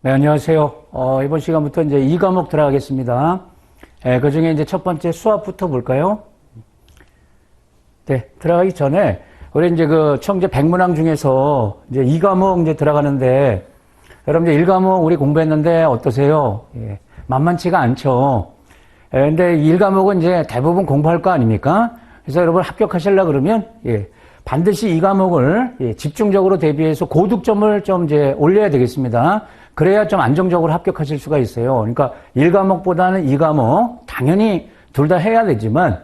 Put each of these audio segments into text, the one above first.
네, 안녕하세요. 이번 시간부터 이제 2과목 들어가겠습니다. 그 중에 이제 첫 번째 수학부터 볼까요? 네, 들어가기 전에, 우리 이제 그 청제 100문항 중에서 이제 2과목 이제 들어가는데, 여러분들 1과목 우리 공부했는데 어떠세요? 예, 만만치가 않죠. 근데 1과목은 이제 대부분 공부할 거 아닙니까? 그래서 여러분 합격하시려고 그러면, 반드시 2과목을 집중적으로 대비해서 고득점을 좀 이제 올려야 되겠습니다. 그래야 좀 안정적으로 합격하실 수가 있어요. 그러니까 1과목보다는 2과목 당연히 둘 다 해야 되지만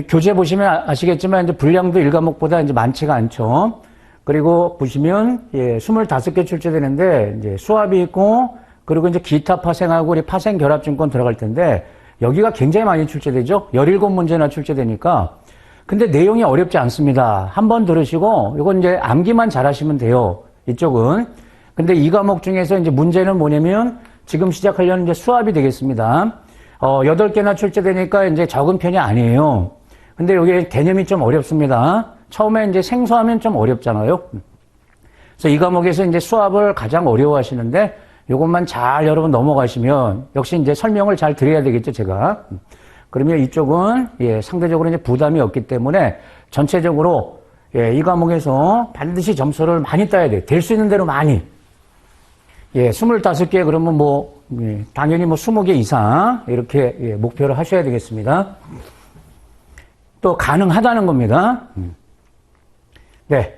교재 보시면 아시겠지만 이제 분량도 1과목보다 이제 많지가 않죠. 그리고 보시면 25개 출제되는데 이제 수압이 있고 그리고 이제 기타 파생하고 우리 파생 결합 증권 들어갈 텐데 여기가 굉장히 많이 출제되죠. 17문제나 출제되니까. 근데 내용이 어렵지 않습니다. 한번 들으시고 이건 이제 암기만 잘하시면 돼요. 이쪽은. 근데 이 과목 중에서 이제 문제는 뭐냐면 지금 시작하려는 이제 수압이 되겠습니다. 8개나 출제되니까 이제 적은 편이 아니에요. 근데 여기 개념이 좀 어렵습니다. 처음에 이제 생소하면 좀 어렵잖아요. 그래서 이 과목에서 이제 수압을 가장 어려워하시는데 이것만 잘 여러분 넘어가시면 역시 이제 설명을 잘 드려야 되겠죠, 제가. 그러면 이쪽은 상대적으로 이제 부담이 없기 때문에 전체적으로 이 과목에서 반드시 점수를 많이 따야 돼. 될 수 있는 대로 많이. 25개 그러면 당연히 20개 이상 이렇게 목표를 하셔야 되겠습니다. 또 가능하다는 겁니다. 네.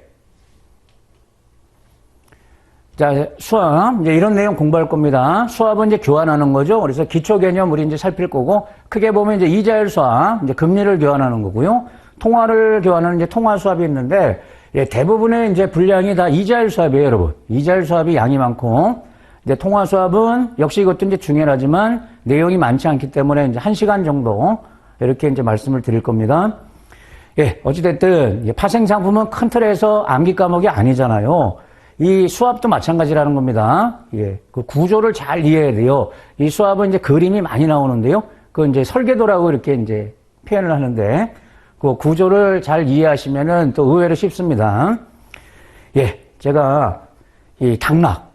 자, 수압. 이제 이런 내용 공부할 겁니다. 수압은 이제 교환하는 거죠. 그래서 기초 개념 우리 이제 살필 거고, 크게 보면 이제 이자율 수압, 이제 금리를 교환하는 거고요. 통화를 교환하는 이제 통화 수압이 있는데, 대부분의 이제 분량이 다 이자율 수압이에요, 여러분. 이자율 수압이 양이 많고, 이제 통화 수압은 역시 이것도 이제 중요하지만 내용이 많지 않기 때문에 이제 1시간 정도 이렇게 이제 말씀을 드릴 겁니다. 어찌됐든 파생 상품은 큰 틀에서 암기 과목이 아니잖아요. 이 수압도 마찬가지라는 겁니다. 그 구조를 잘 이해해야 돼요. 이 수압은 이제 그림이 많이 나오는데요. 그 이제 설계도라고 이렇게 이제 표현을 하는데 그 구조를 잘 이해하시면은 또 의외로 쉽습니다. 제가 이 당락,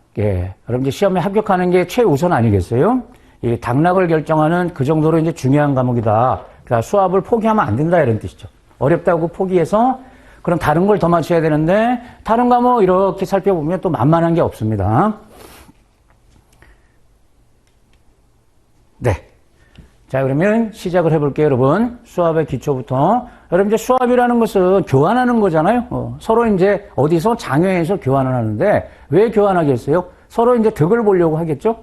여러분들 시험에 합격하는 게 최우선 아니겠어요? 이 당락을 결정하는 그 정도로 이제 중요한 과목이다. 그러니까 수압을 포기하면 안 된다 이런 뜻이죠. 어렵다고 포기해서 그럼 다른 걸 더 맞춰야 되는데 다른 과목 이렇게 살펴보면 또 만만한 게 없습니다. 네. 자, 그러면 시작을 해볼게요, 여러분. 수압의 기초부터. 여러분, 이제 수압이라는 것은 교환하는 거잖아요. 서로 이제 어디서 장외에서 교환을 하는데 왜 교환하겠어요? 서로 이제 득을 보려고 하겠죠?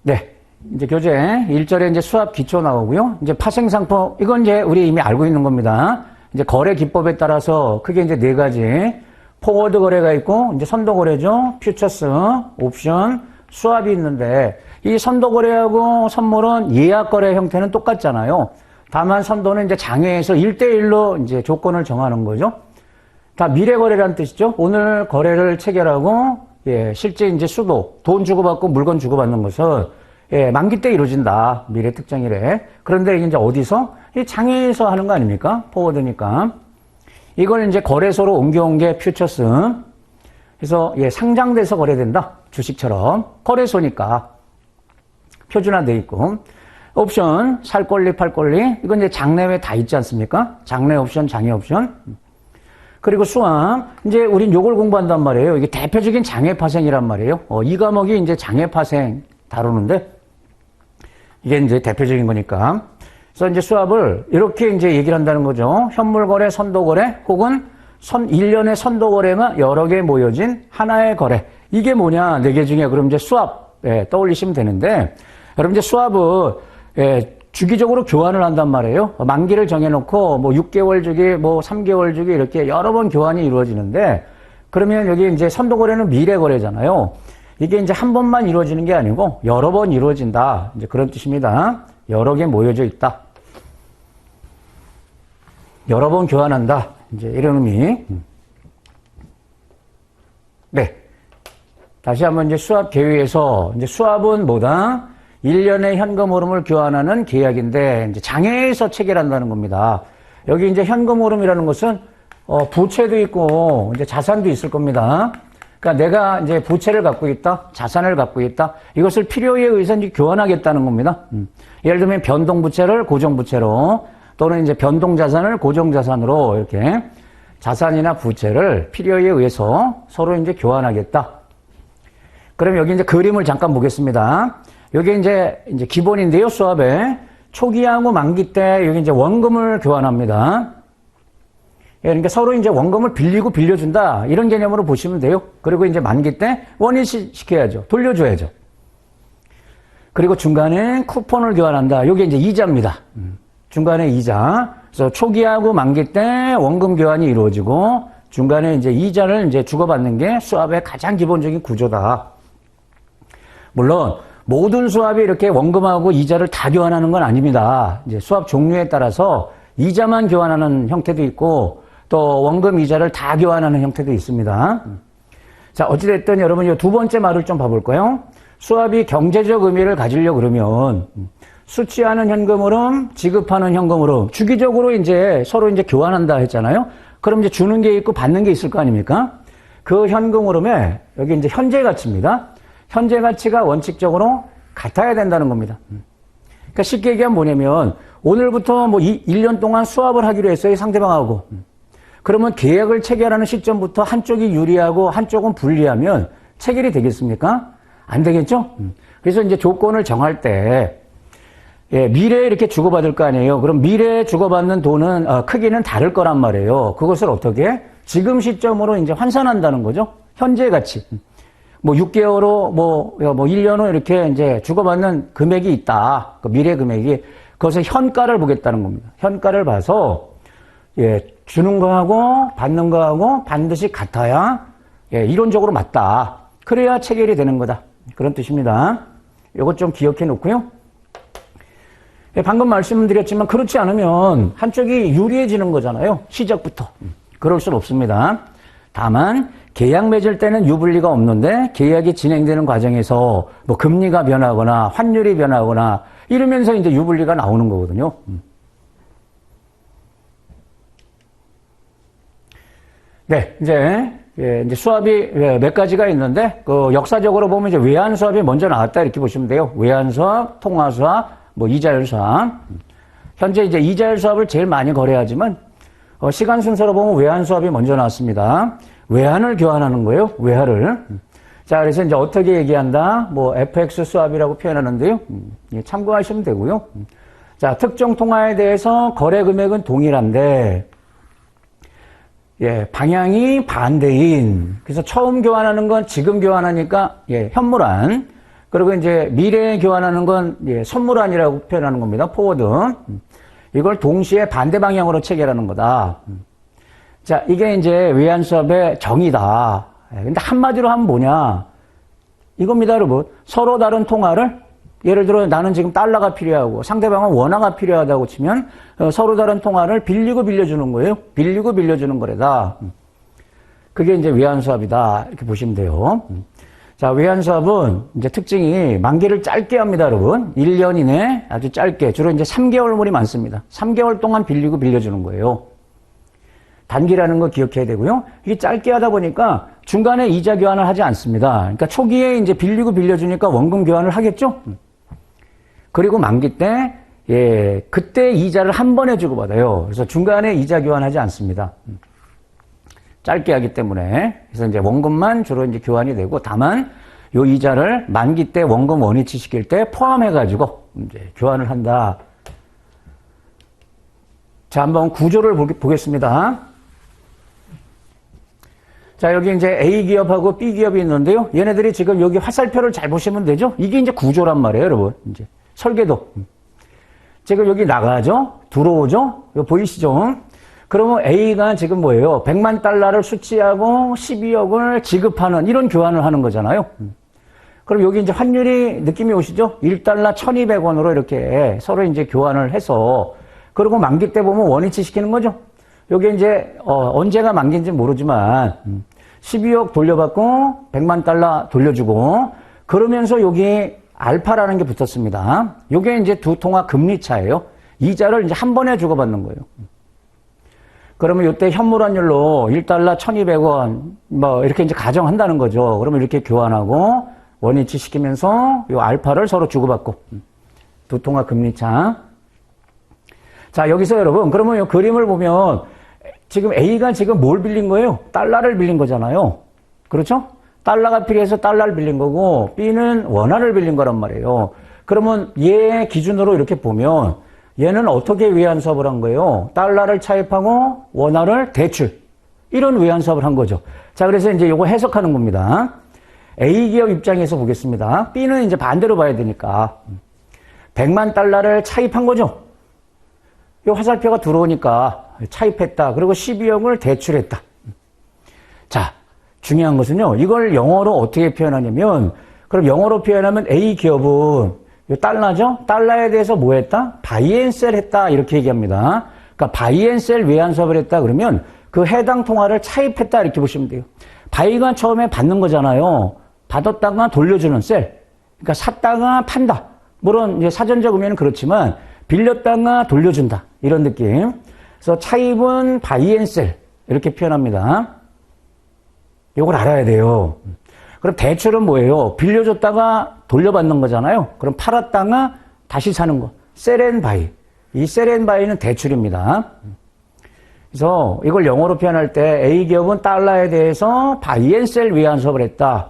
네. 이제 교재 1절에 이제 수압 기초 나오고요. 이제 파생상품, 이건 이제 우리 이미 알고 있는 겁니다. 이제 거래 기법에 따라서 크게 이제 4가지. 포워드 거래가 있고, 이제 선도 거래죠. 퓨처스, 옵션, 수압이 있는데, 이 선도 거래하고 선물은 예약 거래 형태는 똑같잖아요. 다만 선도는 이제 장외에서 1대1로 이제 조건을 정하는 거죠. 다 미래 거래라는 뜻이죠. 오늘 거래를 체결하고, 실제 이제 수도, 돈 주고받고 물건 주고받는 것은 만기 때 이루어진다. 미래 특정일에. 그런데 이게 이제 어디서? 이 장외에서 하는 거 아닙니까? 포워드니까. 이걸 이제 거래소로 옮겨온 게 퓨처스. 그래서 상장돼서 거래된다. 주식처럼. 거래소니까. 표준화돼 있고. 옵션, 살 권리, 팔 권리. 이건 이제 장내외 다 있지 않습니까? 장내 옵션, 장외 옵션. 그리고 수압. 이제 우린 요걸 공부한단 말이에요. 이게 대표적인 장외 파생이란 말이에요. 이 과목이 이제 장외 파생 다루는데 이게 이제 대표적인 거니까. 그래서 이제 수압을 이렇게 이제 얘기를 한다는 거죠. 현물 거래, 선도 거래, 혹은 일련의 선도 거래가 여러 개 모여진 하나의 거래. 이게 뭐냐? 4개 중에 그럼 이제 수압, 떠올리시면 되는데, 여러분 이제 수압은, 주기적으로 교환을 한단 말이에요. 만기를 정해놓고, 6개월 주기, 3개월 주기 이렇게 여러 번 교환이 이루어지는데, 그러면 여기 이제 선도 거래는 미래 거래잖아요. 이게 이제 한 번만 이루어지는 게 아니고 여러 번 이루어진다. 이제 그런 뜻입니다. 여러 개 모여져 있다. 여러 번 교환한다. 이제 이런 의미. 네. 다시 한번 이제 수압 계획에서 이제 수압은 뭐다? 1년의 현금 흐름을 교환하는 계약인데 이제 장외에서 체결한다는 겁니다. 여기 이제 현금 흐름이라는 것은 부채도 있고 이제 자산도 있을 겁니다. 그러니까 내가 이제 부채를 갖고 있다, 자산을 갖고 있다. 이것을 필요에 의해서 이제 교환하겠다는 겁니다. 예를 들면 변동부채를 고정부채로 또는 이제 변동자산을 고정자산으로 이렇게 자산이나 부채를 필요에 의해서 서로 이제 교환하겠다. 그럼 여기 이제 그림을 잠깐 보겠습니다. 여기 이제 기본인데요, 수압에. 초기하고 만기 때 여기 이제 원금을 교환합니다. 그러니까 서로 이제 원금을 빌리고 빌려준다. 이런 개념으로 보시면 돼요. 그리고 이제 만기 때 원위시켜야죠. 돌려줘야죠. 그리고 중간에 쿠폰을 교환한다. 이게 이제 이자입니다. 중간에 이자. 그래서 초기하고 만기 때 원금 교환이 이루어지고 중간에 이제 이자를 이제 주고받는 게 수압의 가장 기본적인 구조다. 물론 모든 수압이 이렇게 원금하고 이자를 다 교환하는 건 아닙니다. 이제 수압 종류에 따라서 이자만 교환하는 형태도 있고 또 원금 이자를 다 교환하는 형태도 있습니다. 자, 어찌됐든 여러분 이 두 번째 말을 좀 봐볼까요? 수압이 경제적 의미를 가지려고 그러면 수취하는 현금 흐름, 지급하는 현금 흐름, 주기적으로 이제 서로 이제 교환한다 했잖아요. 그럼 이제 주는 게 있고 받는 게 있을 거 아닙니까? 그 현금 흐름에 여기 이제 현재 가치입니다. 현재 가치가 원칙적으로 같아야 된다는 겁니다. 그러니까 쉽게 얘기하면 뭐냐면 오늘부터 뭐 1년 동안 수합을 하기로 했어요, 상대방하고. 그러면 계약을 체결하는 시점부터 한쪽이 유리하고 한쪽은 불리하면 체결이 되겠습니까? 안 되겠죠? 그래서 이제 조건을 정할 때 미래에 이렇게 주고받을 거 아니에요. 그럼 미래에 주고받는 돈은 크기는 다를 거란 말이에요. 그것을 어떻게? 지금 시점으로 이제 환산한다는 거죠. 현재 가치. 뭐 6개월로 뭐 1년 후 이렇게 이제 주고받는 금액이 있다. 그 미래 금액이. 그것을 현가를 보겠다는 겁니다. 현가를 봐서 주는 거하고 받는 거하고 반드시 같아야 이론적으로 맞다. 그래야 체결이 되는 거다. 그런 뜻입니다. 이것 좀 기억해 놓고요. 방금 말씀드렸지만 그렇지 않으면 한쪽이 유리해지는 거잖아요. 시작부터. 그럴 수는 없습니다. 다만 계약 맺을 때는 유불리가 없는데 계약이 진행되는 과정에서 뭐 금리가 변하거나 환율이 변하거나 이러면서 이제 유불리가 나오는 거거든요. 네, 이제 수압이 몇 가지가 있는데 그 역사적으로 보면 이제 외환 수압이 먼저 나왔다 이렇게 보시면 돼요. 외환 수압, 통화 수압, 뭐 이자율 수압. 현재 이제 이자율 수압을 제일 많이 거래하지만 시간 순서로 보면 외환 수압이 먼저 나왔습니다. 외환을 교환하는 거예요. 외화를. 자, 그래서 이제 어떻게 얘기한다? 뭐 FX 수압이라고 표현하는데요. 참고하시면 되고요. 자, 특정 통화에 대해서 거래 금액은 동일한데 방향이 반대인. 그래서 처음 교환하는 건 지금 교환하니까 현물환. 그리고 이제 미래에 교환하는 건 선물환이라고 표현하는 겁니다. 포워드. 이걸 동시에 반대 방향으로 체결하는 거다. 자, 이게 이제 외환 수압의 정의다. 근데 한마디로 하면 뭐냐? 이겁니다, 여러분. 서로 다른 통화를 예를 들어 나는 지금 달러가 필요하고 상대방은 원화가 필요하다고 치면 서로 다른 통화를 빌리고 빌려주는 거예요. 빌리고 빌려주는 거래다. 그게 이제 외환 수압이다. 이렇게 보시면 돼요. 자, 외환 수압은 이제 특징이 만기를 짧게 합니다, 여러분. 1년 이내 아주 짧게. 주로 이제 3개월물이 많습니다. 3개월 동안 빌리고 빌려주는 거예요. 단기라는 거 기억해야 되고요. 이게 짧게 하다 보니까 중간에 이자 교환을 하지 않습니다. 그러니까 초기에 이제 빌리고 빌려주니까 원금 교환을 하겠죠? 그리고 만기 때, 그때 이자를 한 번에 주고받아요. 그래서 중간에 이자 교환하지 않습니다. 짧게 하기 때문에. 그래서 이제 원금만 주로 이제 교환이 되고, 다만, 요 이자를 만기 때 원금 원위치 시킬 때 포함해가지고, 이제 교환을 한다. 자, 한번 구조를 보겠습니다. 자, 여기 이제 A 기업하고 B 기업이 있는데요. 얘네들이 지금 여기 화살표를 잘 보시면 되죠? 이게 이제 구조란 말이에요, 여러분. 이제 설계도. 지금 여기 나가죠? 들어오죠? 이거 보이시죠? 그러면 A가 지금 뭐예요? 100만 달러를 수취하고 12억을 지급하는 이런 교환을 하는 거잖아요. 그럼 여기 이제 환율이 느낌이 오시죠? 1달러 1200원으로 이렇게 서로 이제 교환을 해서 그리고 만기 때 보면 원위치 시키는 거죠? 여기 이제 언제가 만기인지 모르지만 12억 돌려받고 100만 달러 돌려주고 그러면서 여기 알파라는 게 붙었습니다. 이게 이제 두 통화 금리 차예요. 이자를 이제 한 번에 주고받는 거예요. 그러면 이때 현물환율로 1달러 1,200원 뭐 이렇게 이제 가정한다는 거죠. 그러면 이렇게 교환하고 원위치 시키면서 이 알파를 서로 주고받고 두 통화 금리차. 자, 여기서 여러분 그러면 이 그림을 보면 지금 A가 지금 뭘 빌린 거예요? 달러를 빌린 거잖아요. 그렇죠? 달러가 필요해서 달러를 빌린 거고 B는 원화를 빌린 거란 말이에요. 그러면 얘 기준으로 이렇게 보면 얘는 어떻게 외환 수합을 한 거예요? 달러를 차입하고 원화를 대출. 이런 외환 수합을 한 거죠. 자, 그래서 이제 이거 해석하는 겁니다. A 기업 입장에서 보겠습니다. B는 이제 반대로 봐야 되니까 100만 달러를 차입한 거죠. 이 화살표가 들어오니까 차입했다. 그리고 12억을 대출했다. 자, 중요한 것은요. 이걸 영어로 어떻게 표현하냐면 그럼 영어로 표현하면 A 기업은 이 달러죠? 달러에 대해서 뭐 했다? 바이 앤 셀 했다. 이렇게 얘기합니다. 그러니까 바이 앤 셀 외환 수합을 했다 그러면 그 해당 통화를 차입했다. 이렇게 보시면 돼요. 바이가 처음에 받는 거잖아요. 받았다가 돌려주는 셀. 그러니까 샀다가 판다. 물론 이제 사전적 의미는 그렇지만 빌렸다가 돌려준다. 이런 느낌. 그래서 차입은 바이 앤 셀. 이렇게 표현합니다. 이걸 알아야 돼요. 그럼 대출은 뭐예요? 빌려줬다가 돌려받는 거잖아요. 그럼 팔았다가 다시 사는 거. 셀앤바이. 이 셀앤바이는 대출입니다. 그래서 이걸 영어로 표현할 때 A 기업은 달러에 대해서 바이 앤 셀 외환 수합을 했다.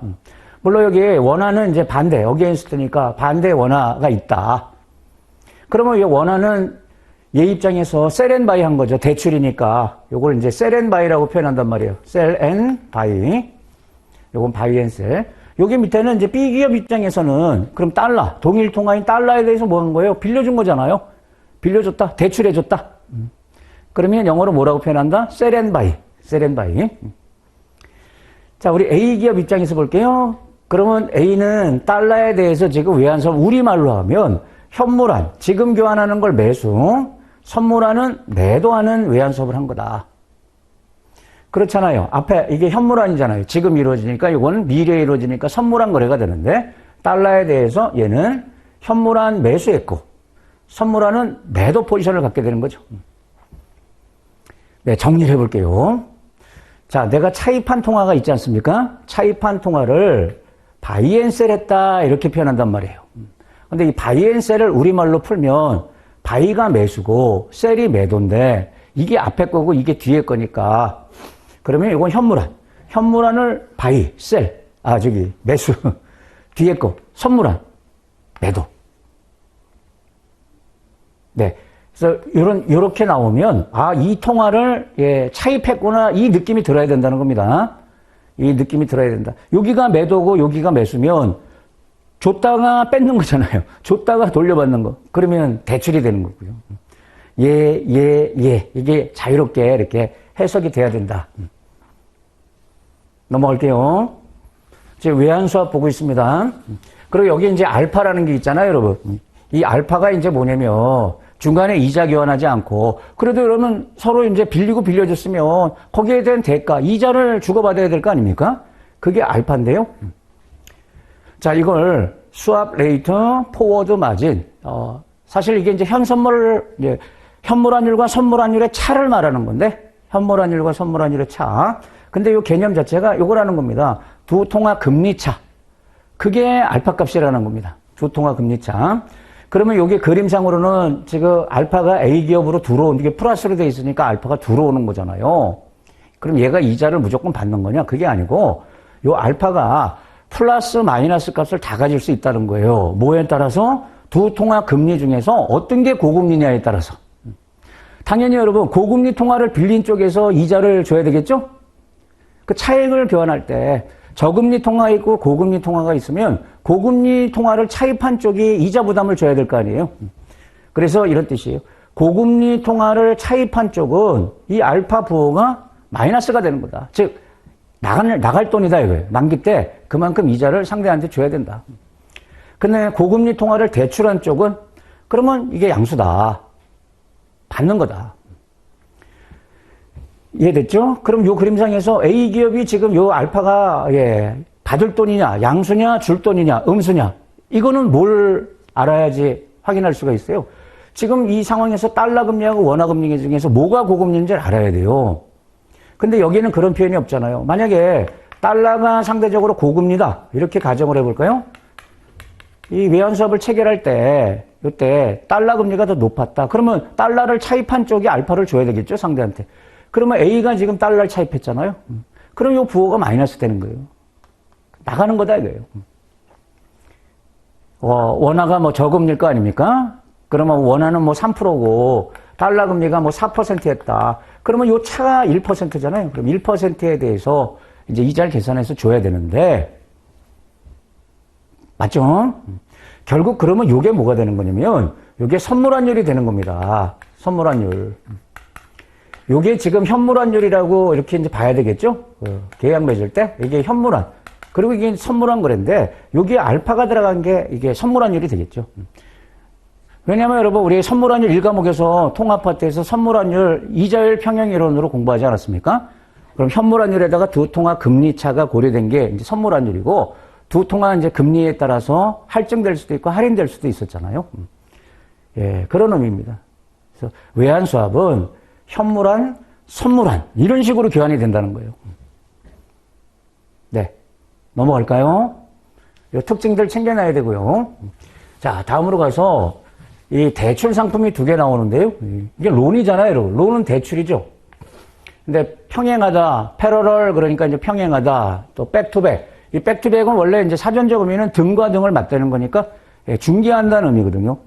물론 여기 원화는 이제 반대, 어게인스트니까 반대 원화가 있다. 그러면 이 원화는 얘 입장에서 셀앤바이 한 거죠. 대출이니까. 요걸 이제 셀앤바이라고 표현한단 말이에요. 셀앤바이. 요건 바이 앤 셀. 여기 밑에는 이제 B 기업 입장에서는 그럼 달러, 동일 통화인 달러에 대해서 뭐 한 거예요? 빌려준 거잖아요. 빌려줬다, 대출해줬다. 그러면 영어로 뭐라고 표현한다? 셀앤바이. 셀앤바이. 자, 우리 A 기업 입장에서 볼게요. 그러면 A는 달러에 대해서 지금 외환수합 우리말로 하면 현물환, 지금 교환하는 걸 매수, 선물환은 매도하는 외환수합을 한 거다. 그렇잖아요. 앞에 이게 현물환이잖아요. 지금 이루어지니까 이건 미래에 이루어지니까 선물환 거래가 되는데 달러에 대해서 얘는 현물환 매수했고 선물환은 매도 포지션을 갖게 되는 거죠. 네, 정리를 해볼게요. 자, 내가 차입한 통화가 있지 않습니까? 차입한 통화를 바이 앤 셀 했다 이렇게 표현한단 말이에요. 근데 이 바이 앤 셀을 우리말로 풀면 바이가 매수고 셀이 매도인데 이게 앞에 거고 이게 뒤에 거니까 그러면 이건 현물환. 현물환을 바이, 셀, 매수. 뒤에 거, 선물환, 매도. 네. 그래서 요렇게 나오면, 이 통화를, 차입했구나. 이 느낌이 들어야 된다는 겁니다. 이 느낌이 들어야 된다. 여기가 매도고 여기가 매수면, 줬다가 뺏는 거잖아요. 줬다가 돌려받는 거. 그러면 대출이 되는 거고요. 이게 자유롭게 이렇게 해석이 돼야 된다. 넘어갈게요. 지금 외환수합 보고 있습니다. 그리고 여기 이제 알파라는 게 있잖아요, 여러분. 이 알파가 이제 뭐냐면 중간에 이자 교환하지 않고 그래도 그러면 서로 이제 빌리고 빌려줬으면 거기에 대한 대가, 이자를 주고받아야 될 거 아닙니까? 그게 알파인데요. 자, 이걸 수합 레이트, 포워드 마진. 사실 이게 이제 현물환율과 선물환율의 차를 말하는 건데 현물환율과 선물환율의 차. 근데 이 개념 자체가 요거라는 겁니다. 두 통화 금리 차. 그게 알파 값이라는 겁니다. 두 통화 금리 차. 그러면 여기 그림상으로는 지금 알파가 A 기업으로 들어온, 이게 플러스로 돼 있으니까 알파가 들어오는 거잖아요. 그럼 얘가 이자를 무조건 받는 거냐? 그게 아니고 요 알파가 플러스 마이너스 값을 다 가질 수 있다는 거예요. 뭐에 따라서? 두 통화 금리 중에서 어떤 게 고금리냐에 따라서. 당연히 여러분 고금리 통화를 빌린 쪽에서 이자를 줘야 되겠죠? 그 차액을 교환할 때 저금리 통화가 있고 고금리 통화가 있으면 고금리 통화를 차입한 쪽이 이자 부담을 줘야 될 거 아니에요. 그래서 이런 뜻이에요. 고금리 통화를 차입한 쪽은 이 알파 부호가 마이너스가 되는 거다. 즉 나갈 돈이다 이거예요. 만기 때 그만큼 이자를 상대한테 줘야 된다. 근데 고금리 통화를 대출한 쪽은 그러면 이게 양수다. 받는 거다. 이해됐죠? 그럼 요 그림상에서 A 기업이 지금 요 알파가 받을 돈이냐, 양수냐, 줄 돈이냐, 음수냐 이거는 뭘 알아야지 확인할 수가 있어요. 지금 이 상황에서 달러 금리하고 원화 금리 중에서 뭐가 고금리인지를 알아야 돼요. 근데 여기는 그런 표현이 없잖아요. 만약에 달러가 상대적으로 고금리다. 이렇게 가정을 해볼까요? 이 외환수합을 체결할 때, 이때 달러 금리가 더 높았다. 그러면 달러를 차입한 쪽이 알파를 줘야 되겠죠, 상대한테. 그러면 A가 지금 달러를 차입했잖아요. 그럼 이 부호가 마이너스 되는 거예요. 나가는 거다 이거예요. 원화가 뭐 저금리일 거 아닙니까? 그러면 원화는 뭐 3%고 달러 금리가 뭐 4%였다. 그러면 요 차가 1%잖아요. 그럼 1%에 대해서 이제 이자를 계산해서 줘야 되는데, 맞죠? 결국 그러면 요게 뭐가 되는 거냐면, 요게 선물환율이 되는 겁니다. 선물환율. 요게 지금 현물환율이라고 이렇게 이제 봐야 되겠죠? 계약 맺을 때 이게 현물환. 그리고 이게 선물환 거래인데, 여기에 알파가 들어간 게 이게 선물환율이 되겠죠. 왜냐면 여러분, 우리 선물환율 1과목에서 통합파트에서 선물환율 이자율 평형이론으로 공부하지 않았습니까? 그럼 현물환율에다가 두 통화 금리 차가 고려된 게 이제 선물환율이고, 두 통화 이제 금리에 따라서 할증될 수도 있고 할인될 수도 있었잖아요. 예, 그런 의미입니다. 그래서 외환수합은 현물환, 선물환 이런 식으로 교환이 된다는 거예요. 네, 넘어갈까요? 이 특징들 챙겨놔야 되고요. 자, 다음으로 가서 이 대출 상품이 두 개 나오는데요. 이게 론이잖아요. 론은 대출이죠. 근데 평행하다, 패러럴 그러니까 이제 평행하다, 또 백투백. 이 백투백은 원래 이제 사전적 의미는 등과 등을 맞대는 거니까 중개한다는 의미거든요.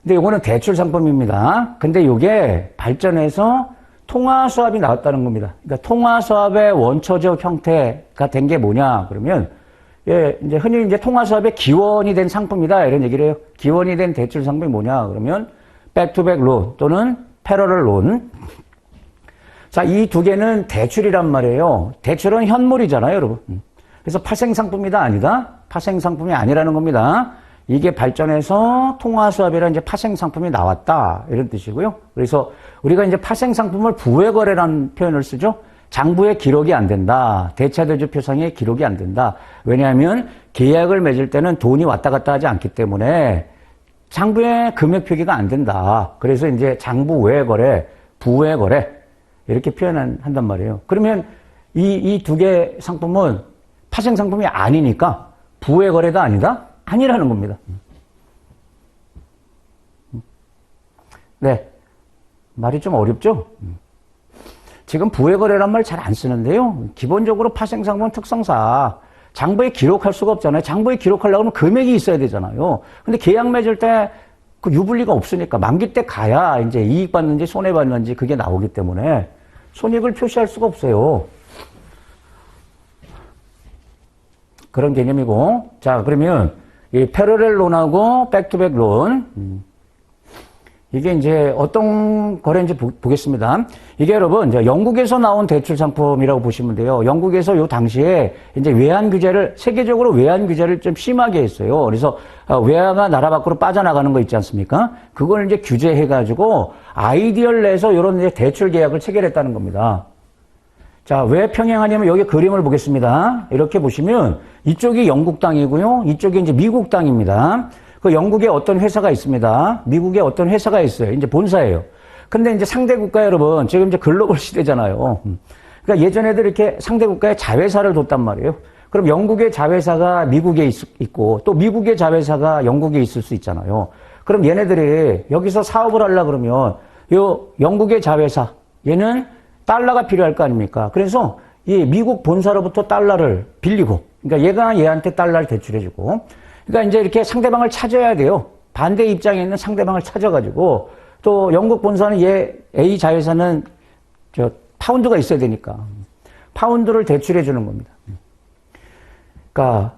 근데 이거는 대출 상품입니다. 근데 이게 발전해서 통화수합이 나왔다는 겁니다. 그러니까 통화수합의 원초적 형태가 된 게 뭐냐 그러면 이제 흔히 이제 통화수합의 기원이 된 상품이다 이런 얘기를 해요. 기원이 된 대출 상품이 뭐냐 그러면 백투백 론 또는 패러럴 론. 자, 이 두 개는 대출이란 말이에요. 대출은 현물이잖아요, 여러분. 그래서 파생상품이다, 아니다? 파생상품이 아니라는 겁니다. 이게 발전해서 통화수합이라는 이제 파생상품이 나왔다. 이런 뜻이고요. 그래서 우리가 이제 파생상품을 부외거래라는 표현을 쓰죠. 장부에 기록이 안 된다. 대차대조 표상에 기록이 안 된다. 왜냐하면 계약을 맺을 때는 돈이 왔다 갔다 하지 않기 때문에 장부에 금액 표기가 안 된다. 그래서 이제 장부 외거래, 부외거래 이렇게 표현한단 말이에요. 그러면 이 두 개 상품은 파생상품이 아니니까 부외거래도 아니다? 아니라는 겁니다. 네. 말이 좀 어렵죠? 지금 부외거래란 말 잘 안 쓰는데요. 기본적으로 파생상품 특성상 장부에 기록할 수가 없잖아요. 장부에 기록하려고 하면 금액이 있어야 되잖아요. 근데 계약 맺을 때 그 유불리가 없으니까 만기 때 가야 이제 이익 받는지 손해 받는지 그게 나오기 때문에 손익을 표시할 수가 없어요. 그런 개념이고. 자, 그러면 이 패러렐 론하고 백투백 론. 이게 이제 어떤 거래인지 보겠습니다. 이게 여러분, 이제 영국에서 나온 대출 상품이라고 보시면 돼요. 영국에서 요 당시에 이제 외환 규제를, 세계적으로 외환 규제를 좀 심하게 했어요. 그래서 외화가 나라 밖으로 빠져나가는 거 있지 않습니까? 그걸 이제 규제해가지고 아이디어를 내서 이런 이제 대출 계약을 체결했다는 겁니다. 자, 왜 평행하냐면 여기 그림을 보겠습니다. 이렇게 보시면 이쪽이 영국 땅이고요. 이쪽이 이제 미국 땅입니다. 그 영국에 어떤 회사가 있습니다. 미국에 어떤 회사가 있어요. 이제 본사예요. 근데 이제 상대 국가 여러분, 지금 이제 글로벌 시대잖아요. 그러니까 예전에도 이렇게 상대 국가에 자회사를 뒀단 말이에요. 그럼 영국의 자회사가 미국에 있고 또 미국의 자회사가 영국에 있을 수 있잖아요. 그럼 얘네들이 여기서 사업을 하려고 그러면 요 영국의 자회사, 얘는 달러가 필요할 거 아닙니까? 그래서 이 미국 본사로부터 달러를 빌리고, 그러니까 얘가 얘한테 달러를 대출해주고, 그러니까 이제 이렇게 상대방을 찾아야 돼요. 반대 입장에 있는 상대방을 찾아가지고, 또 영국 본사는 얘 A 자회사는 저 파운드가 있어야 되니까 파운드를 대출해 주는 겁니다. 그러니까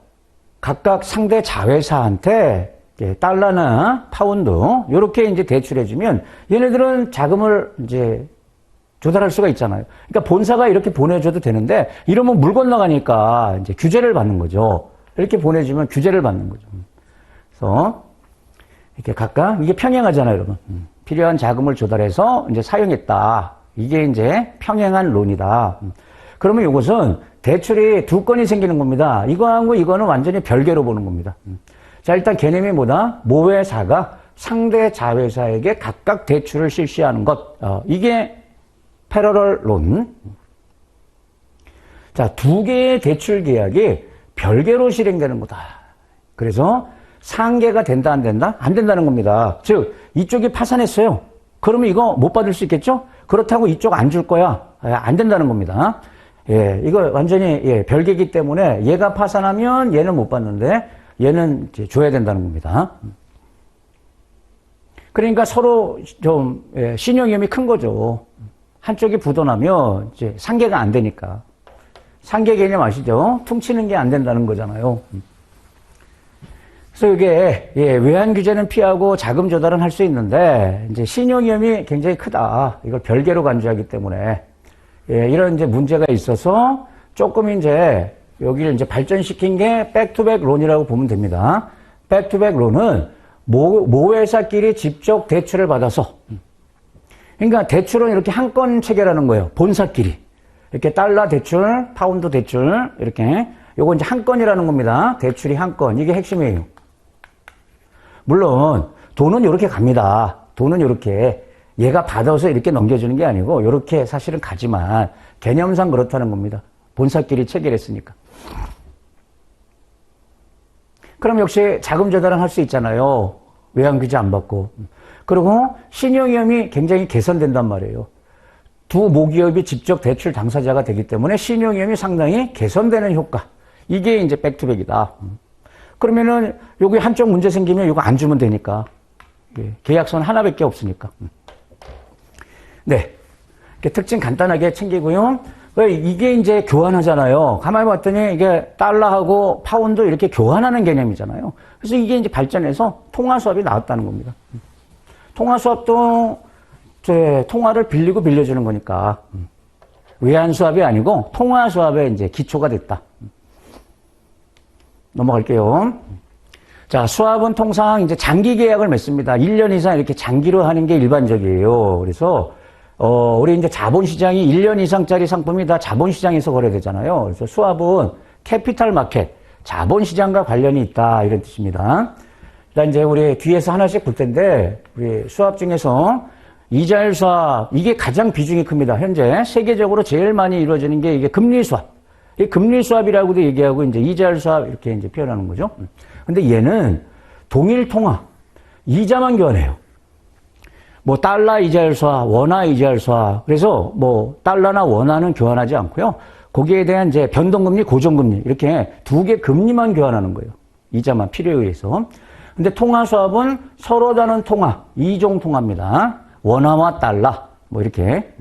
각각 상대 자회사한테 달러나 파운드 이렇게 이제 대출해 주면 얘네들은 자금을 이제 조달할 수가 있잖아요. 그러니까 본사가 이렇게 보내줘도 되는데 이러면 물 건너가니까 이제 규제를 받는 거죠. 이렇게 보내주면 규제를 받는 거죠. 그래서 이렇게 각각 이게 평행하잖아요, 여러분. 필요한 자금을 조달해서 이제 사용했다. 이게 이제 평행한 론이다. 그러면 이것은 대출이 두 건이 생기는 겁니다. 이거하고 이거는 완전히 별개로 보는 겁니다. 자, 일단 개념이 뭐다? 모회사가 상대 자회사에게 각각 대출을 실시하는 것. 이게 패러럴론. 자, 두 개의 대출 계약이 별개로 실행되는 거다. 그래서 상계가 된다, 안 된다? 안 된다는 겁니다. 즉, 이쪽이 파산했어요. 그러면 이거 못 받을 수 있겠죠? 그렇다고 이쪽 안 줄 거야. 안 된다는 겁니다. 예, 이거 완전히, 예, 별개이기 때문에 얘가 파산하면 얘는 못 받는데 얘는 이제 줘야 된다는 겁니다. 그러니까 서로 좀, 예, 신용위험이 큰 거죠. 한쪽이 부도나면 이제 상계가 안 되니까. 상계 개념 아시죠? 퉁치는 게 안 된다는 거잖아요. 그래서 이게, 예, 외환 규제는 피하고 자금 조달은 할 수 있는데, 이제 신용 위험이 굉장히 크다. 이걸 별개로 간주하기 때문에, 예, 이런 이제 문제가 있어서 조금 이제 여기를 이제 발전시킨 게 백투백 론이라고 보면 됩니다. 백투백 론은 모회사끼리 직접 대출을 받아서, 그러니까 대출은 이렇게 한 건 체결하는 거예요. 본사끼리. 이렇게 달러 대출, 파운드 대출, 이렇게. 요거 이제 한 건이라는 겁니다. 대출이 한 건. 이게 핵심이에요. 물론, 돈은 이렇게 갑니다. 돈은 이렇게. 얘가 받아서 이렇게 넘겨주는 게 아니고, 이렇게 사실은 가지만, 개념상 그렇다는 겁니다. 본사끼리 체결했으니까. 그럼 역시 자금 조달은 할 수 있잖아요. 외환 규제 안 받고. 그리고 신용위험이 굉장히 개선된단 말이에요. 두 모기업이 직접 대출 당사자가 되기 때문에 신용위험이 상당히 개선되는 효과. 이게 이제 백투백이다. 그러면은 여기 한쪽 문제 생기면 이거 안 주면 되니까. 계약서는 하나밖에 없으니까. 네. 특징 간단하게 챙기고요. 이게 이제 교환하잖아요. 가만히 봤더니 이게 달러하고 파운드 이렇게 교환하는 개념이잖아요. 그래서 이게 이제 발전해서 통화수합이 나왔다는 겁니다. 통화수합도 통화를 빌리고 빌려주는 거니까 외환수합이 아니고 통화수합의 이제 기초가 됐다. 넘어갈게요. 자, 수합은 통상 이제 장기 계약을 맺습니다. 1년 이상 이렇게 장기로 하는 게 일반적이에요. 그래서 우리 이제 자본시장이 1년 이상짜리 상품이 다 자본시장에서 거래되잖아요. 그래서 수합은 캐피탈 마켓, 자본시장과 관련이 있다 이런 뜻입니다. 일단 이제 우리 뒤에서 하나씩 볼 텐데 우리 수합 중에서 이자율 수합, 이게 가장 비중이 큽니다. 현재 세계적으로 제일 많이 이루어지는 게 이게 금리 수합. 이 금리 수합이라고도 얘기하고 이제 이자율 수합 이렇게 이제 표현하는 거죠. 근데 얘는 동일 통화, 이자만 교환해요. 뭐 달러 이자율 수합, 원화 이자율 수합. 그래서 뭐 달러나 원화는 교환하지 않고요. 거기에 대한 이제 변동금리, 고정금리 이렇게 두 개 금리만 교환하는 거예요. 이자만 필요에 의해서. 근데 통화 수합은 서로 다른 통화, 이종 통화입니다. 원화와 달러, 뭐 이렇게.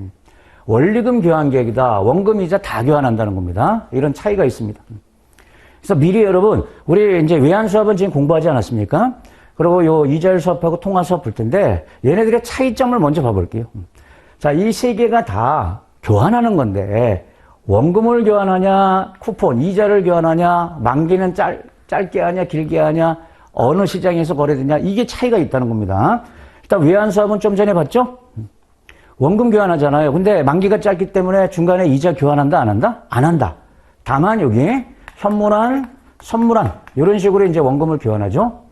원리금 교환 계획이다. 원금 이자 다 교환한다는 겁니다. 이런 차이가 있습니다. 그래서 미리 여러분, 우리 이제 외환 수합은 지금 공부하지 않았습니까? 그리고 요 이자율 수합하고 통화 수합 볼 텐데, 얘네들의 차이점을 먼저 봐볼게요. 자, 이 세 개가 다 교환하는 건데, 원금을 교환하냐, 쿠폰, 이자를 교환하냐, 만기는 짧게 하냐, 길게 하냐, 어느 시장에서 거래되냐, 이게 차이가 있다는 겁니다. 일단 외환수합은 좀 전에 봤죠? 원금 교환하잖아요. 근데 만기가 짧기 때문에 중간에 이자 교환한다, 안 한다? 안 한다. 다만 여기 현물환, 선물환 이런 식으로 이제 원금을 교환하죠.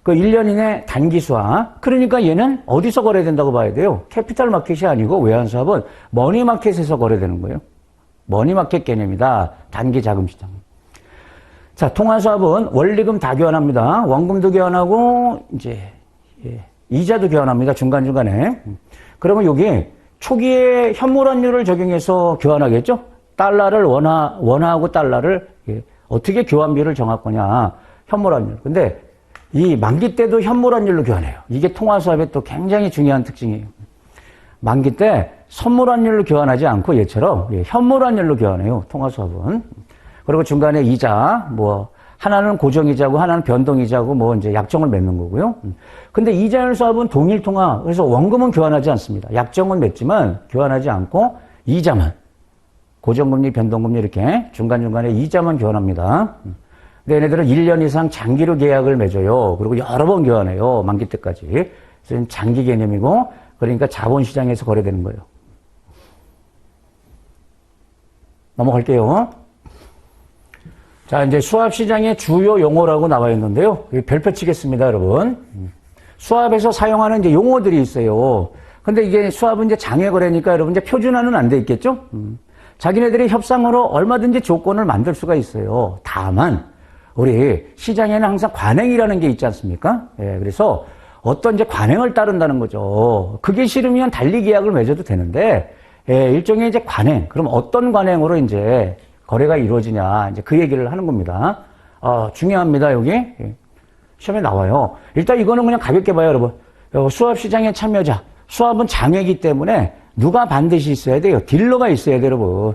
그 1년 이내 단기 수합. 그러니까 얘는 어디서 거래된다고 봐야 돼요? 캐피탈 마켓이 아니고 외환수합은 머니마켓에서 거래되는 거예요. 머니마켓 개념이다. 단기 자금 시장. 자, 통화수합은 원리금 다 교환합니다. 원금도 교환하고 이제 이자도 교환합니다. 중간중간에. 그러면 여기 초기에 현물환율을 적용해서 교환하겠죠? 달러를 원화하고 달러를 어떻게 교환비를 정할 거냐. 현물환율. 근데 이 만기 때도 현물환율로 교환해요. 이게 통화수합의 또 굉장히 중요한 특징이에요. 만기 때 선물환율로 교환하지 않고 얘처럼 현물환율로 교환해요. 통화수합은. 그리고 중간에 이자, 뭐 하나는 고정이자고 하나는 변동이자고 뭐 이제 약정을 맺는 거고요. 근데 이자율 수합은 동일 통화. 그래서 원금은 교환하지 않습니다. 약정은 맺지만 교환하지 않고 이자만. 고정금리, 변동금리 이렇게 중간중간에 이자만 교환합니다. 근데 얘네들은 1년 이상 장기로 계약을 맺어요. 그리고 여러 번 교환해요. 만기 때까지. 그래서 장기 개념이고 그러니까 자본시장에서 거래되는 거예요. 넘어갈게요. 자, 이제 수합시장의 주요 용어라고 나와 있는데요. 별표 치겠습니다, 여러분. 수압에서 사용하는 이제 용어들이 있어요. 근데 이게 수압은 이제 장외 거래니까 여러분 이제 표준화는 안 돼 있겠죠? 자기네들이 협상으로 얼마든지 조건을 만들 수가 있어요. 다만 우리 시장에는 항상 관행이라는 게 있지 않습니까? 예, 그래서 어떤 이제 관행을 따른다는 거죠. 그게 싫으면 달리 계약을 맺어도 되는데, 예, 일종의 이제 관행. 그럼 어떤 관행으로 이제 거래가 이루어지냐, 이제 그 얘기를 하는 겁니다. 중요합니다, 여기. 예, 시험에 나와요. 일단 이거는 그냥 가볍게 봐요, 여러분. 수압 시장의 참여자. 수압은 장외이기 때문에 누가 반드시 있어야 돼요? 딜러가 있어야 돼요, 여러분.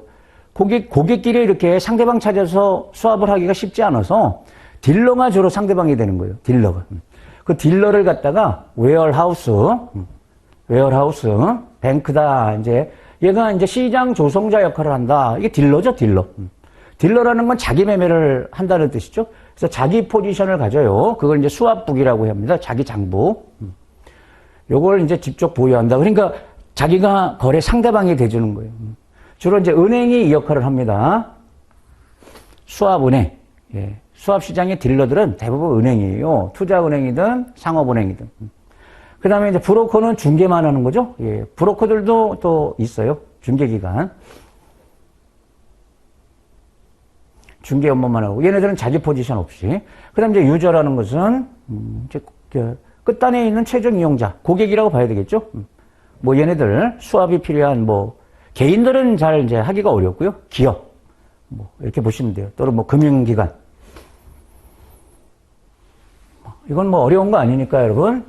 고객끼리 이렇게 상대방 찾아서 수압을 하기가 쉽지 않아서 딜러가 주로 상대방이 되는 거예요. 딜러가. 그 딜러를 갖다가 웨어하우스, 뱅크다. 이제 얘가 이제 시장 조성자 역할을 한다. 이게 딜러죠, 딜러. 딜러라는 건 자기 매매를 한다는 뜻이죠. 그래서 자기 포지션을 가져요. 그걸 이제 수압북이라고 합니다. 자기 장부. 요걸 이제 직접 보유한다. 그러니까 자기가 거래 상대방이 돼주는 거예요. 주로 이제 은행이 이 역할을 합니다. 수압은행. 예. 수압시장의 딜러들은 대부분 은행이에요. 투자은행이든 상업은행이든. 그 다음에 이제 브로커는 중개만 하는 거죠. 예. 브로커들도 또 있어요. 중개기관. 중개 업무만 하고. 얘네들은 자기 포지션 없이. 그 다음에 이제 유저라는 것은, 이제 끝단에 있는 최종 이용자. 고객이라고 봐야 되겠죠. 뭐 얘네들 수압이 필요한 개인들은 잘 이제 하기가 어렵고요. 기업. 이렇게 보시면 돼요. 또는 금융기관. 이건 어려운 거 아니니까, 여러분.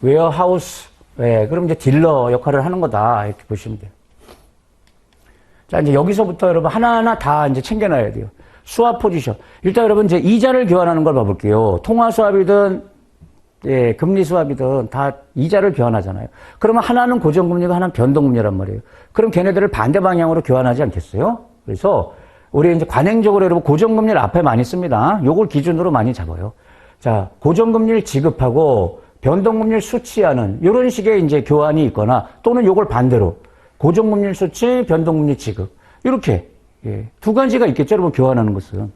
웨어하우스. 예, 그럼 이제 딜러 역할을 하는 거다. 이렇게 보시면 돼요. 자, 이제 여기서부터 여러분 하나하나 다 이제 챙겨놔야 돼요. 수압 포지션. 일단 여러분 이제 이자를 교환하는 걸 봐볼게요. 통화 수압이든, 예, 금리 수압이든 다 이자를 교환하잖아요. 그러면 하나는 고정금리가 하나는 변동금리란 말이에요. 그럼 걔네들을 반대 방향으로 교환하지 않겠어요? 그래서 우리 이제 관행적으로 여러분 고정금리를 앞에 많이 씁니다. 요걸 기준으로 많이 잡아요. 자, 고정금리를 지급하고 변동금리를 수취하는 이런 식의 이제 교환이 있거나 또는 요걸 반대로 고정금리를 수취, 변동금리 지급. 이렇게, 예, 두 가지가 있겠죠, 여러분, 교환하는 것은.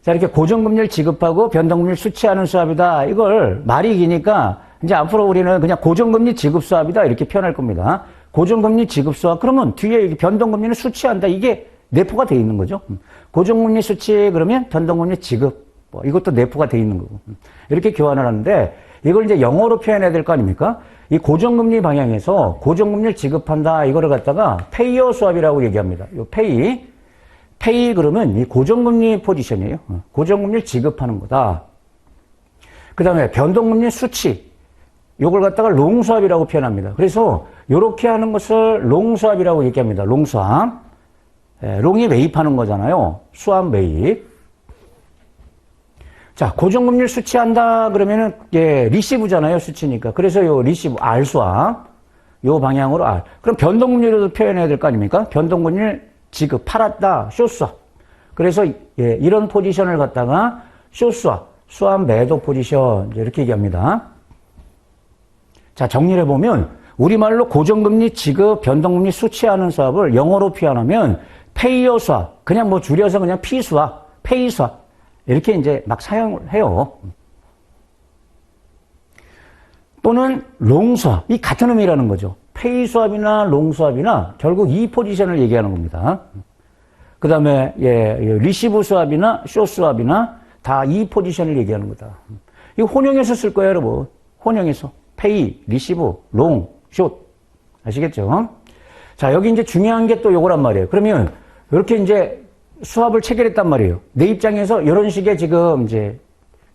자, 이렇게 고정금리를 지급하고 변동금리를 수취하는 수압이다. 이걸 말이 기니까 이제 앞으로 우리는 그냥 고정금리 지급 수압이다. 이렇게 표현할 겁니다. 고정금리 지급 수압. 그러면 뒤에 변동금리는 수취한다. 이게 내포가 돼 있는 거죠. 고정금리 수취 그러면 변동금리 지급. 이것도 내포가 돼 있는 거고. 이렇게 교환을 하는데 이걸 이제 영어로 표현해야 될 거 아닙니까? 이 고정금리 방향에서 고정금리를 지급한다. 이거를 갖다가 페이어 수압이라고 얘기합니다. 요 페이 그러면 이 고정금리 포지션이에요. 고정금리를 지급하는 거다. 그 다음에 변동금리 수치. 요걸 갖다가 롱수압이라고 표현합니다. 그래서 요렇게 하는 것을 롱수압이라고 얘기합니다. 롱수압. 예, 롱이 매입하는 거잖아요. 수압 매입. 자, 고정금리를 수취한다 그러면은, 예, 리시브잖아요. 수치니까. 그래서 요 리시브, R수압. 요 방향으로 R. 그럼 변동금리로도 표현해야 될 거 아닙니까? 변동금리를 지급, 팔았다, 숏수압. 그래서, 예, 이런 포지션을 갖다가 숏수압, 수압 매도 포지션. 이렇게 얘기합니다. 자, 정리를 해보면, 우리말로 고정금리 지급, 변동금리 수취하는 수압을 영어로 표현하면, 페이어 수압. 그냥 줄여서 그냥 P수압, 페이 수압. 이렇게 이제 막 사용을 해요. 또는 롱수압. 이 같은 의미라는 거죠. 페이 수압이나 롱수압이나 결국 이 포지션을 얘기하는 겁니다. 그 다음에, 예, 리시브 수압이나 숏 수압이나 다 이 포지션을 얘기하는 거다. 이거 혼용해서 쓸 거예요, 여러분. 혼용해서. 페이, 리시브, 롱, 숏. 아시겠죠? 자, 여기 이제 중요한 게 또 요거란 말이에요. 그러면 이렇게 이제 수압을 체결했단 말이에요. 내 입장에서 이런 식의 지금 이제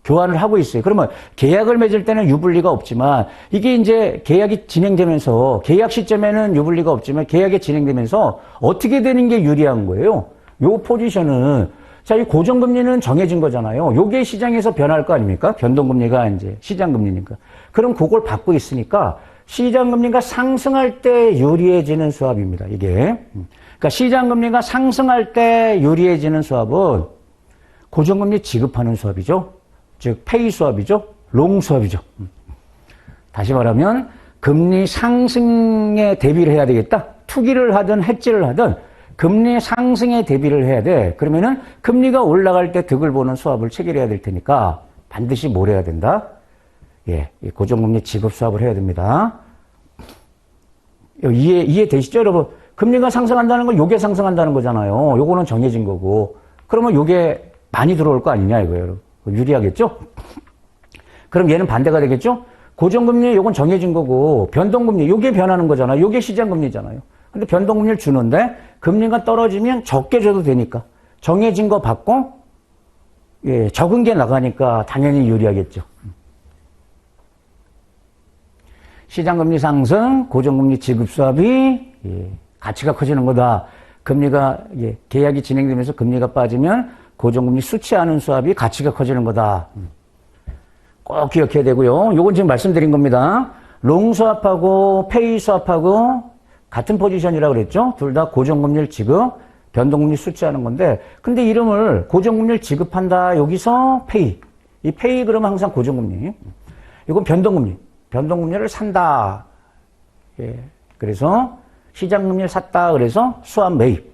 교환을 하고 있어요. 그러면 계약을 맺을 때는 유불리가 없지만 이게 이제 계약이 진행되면서 계약 시점에는 유불리가 없지만 계약이 진행되면서 어떻게 되는 게 유리한 거예요? 요 포지션은 자, 이 고정금리는 정해진 거잖아요. 요게 시장에서 변할 거 아닙니까? 변동금리가 이제 시장금리니까. 그럼 그걸 받고 있으니까 시장금리가 상승할 때 유리해지는 수압입니다. 이게. 그러니까 시장금리가 상승할 때 유리해지는 수압은 고정금리 지급하는 수압이죠. 즉 페이 수압이죠. 롱 수압이죠. 다시 말하면 금리 상승에 대비를 해야 되겠다. 투기를 하든 해지를 하든 금리 상승에 대비를 해야 돼. 그러면은 금리가 올라갈 때 득을 보는 수압을 체결해야 될 테니까 반드시 뭘 해야 된다? 예, 이 고정금리 지급 수합을 해야 됩니다. 이해되시죠, 여러분? 금리가 상승한다는 건 요게 상승한다는 거잖아요. 요거는 정해진 거고. 그러면 요게 많이 들어올 거 아니냐 이거예요. 유리하겠죠? 그럼 얘는 반대가 되겠죠? 고정금리 요건 정해진 거고 변동금리 요게 변하는 거잖아요. 요게 시장금리잖아요. 근데 변동금리를 주는데 금리가 떨어지면 적게 줘도 되니까 정해진 거 받고 예, 적은 게 나가니까 당연히 유리하겠죠. 시장금리 상승, 고정금리 지급 수합이 예, 가치가 커지는 거다. 금리가 예, 계약이 진행되면서 금리가 빠지면 고정금리 수취하는 수합이 가치가 커지는 거다. 꼭 기억해야 되고요. 요건 지금 말씀드린 겁니다. 롱 수합하고 페이 수합하고 같은 포지션이라고 그랬죠. 둘 다 고정금리를 지급, 변동금리 수취하는 건데 근데 이름을 고정금리를 지급한다. 여기서 페이. 이 페이 그러면 항상 고정금리. 이건 변동금리. 변동금리를 산다. 예. 그래서 시장금리를 샀다. 그래서 수합 매입.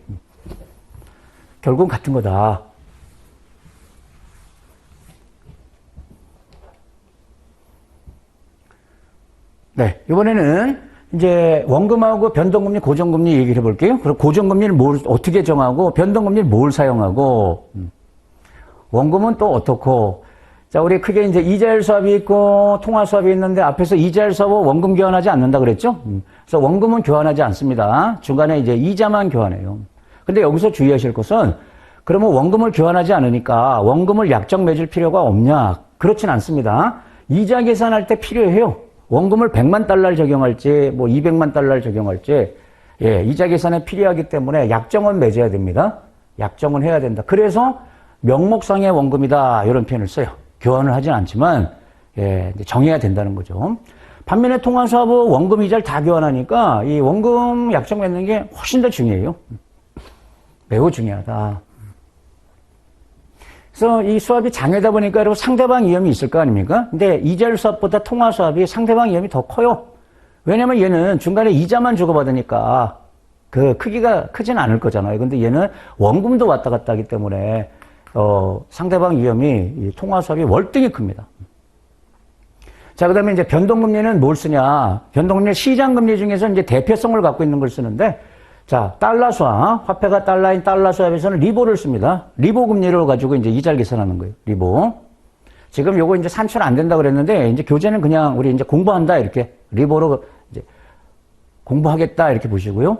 결국은 같은 거다. 네. 이번에는 이제 원금하고 변동금리, 고정금리 얘기를 해볼게요. 그럼 고정금리를 어떻게 정하고 변동금리를 뭘 사용하고 원금은 또 어떻고 자, 우리 크게 이제 이자율 수합이 있고 통화 수합이 있는데 앞에서 이자율 수합은 원금 교환하지 않는다 그랬죠? 그래서 원금은 교환하지 않습니다. 중간에 이제 이자만 교환해요. 근데 여기서 주의하실 것은 그러면 원금을 교환하지 않으니까 원금을 약정 맺을 필요가 없냐? 그렇진 않습니다. 이자 계산할 때 필요해요. 원금을 100만 달러를 적용할지 뭐 200만 달러를 적용할지 예, 이자 계산에 필요하기 때문에 약정은 맺어야 됩니다. 약정은 해야 된다. 그래서 명목상의 원금이다 이런 표현을 써요. 교환을 하진 않지만 예, 정해야 된다는 거죠. 반면에 통화수합은 원금 이자를 다 교환하니까 이 원금 약정 맺는 게 훨씬 더 중요해요. 매우 중요하다. 그래서 이 수합이 장애다 보니까 여러분 상대방 위험이 있을 거 아닙니까? 근데 이자율 수합보다 통화 수합이 상대방 위험이 더 커요. 왜냐면 얘는 중간에 이자만 주고받으니까 그 크기가 크진 않을 거잖아요. 근데 얘는 원금도 왔다 갔다 하기 때문에 상대방 위험이 이 통화 수합이 월등히 큽니다. 자, 그 다음에 이제 변동금리는 뭘 쓰냐? 변동금리 시장금리 중에서 이제 대표성을 갖고 있는 걸 쓰는데 자, 달러 수합, 화폐가 달러인 달러 수합에서는 리보를 씁니다. 리보 금리를 가지고 이제 이자를 계산하는 거예요. 리보. 지금 요거 이제 산출 안 된다 그랬는데 이제 교재는 그냥 우리 이제 공부한다 이렇게 리보로 이제 공부하겠다 이렇게 보시고요.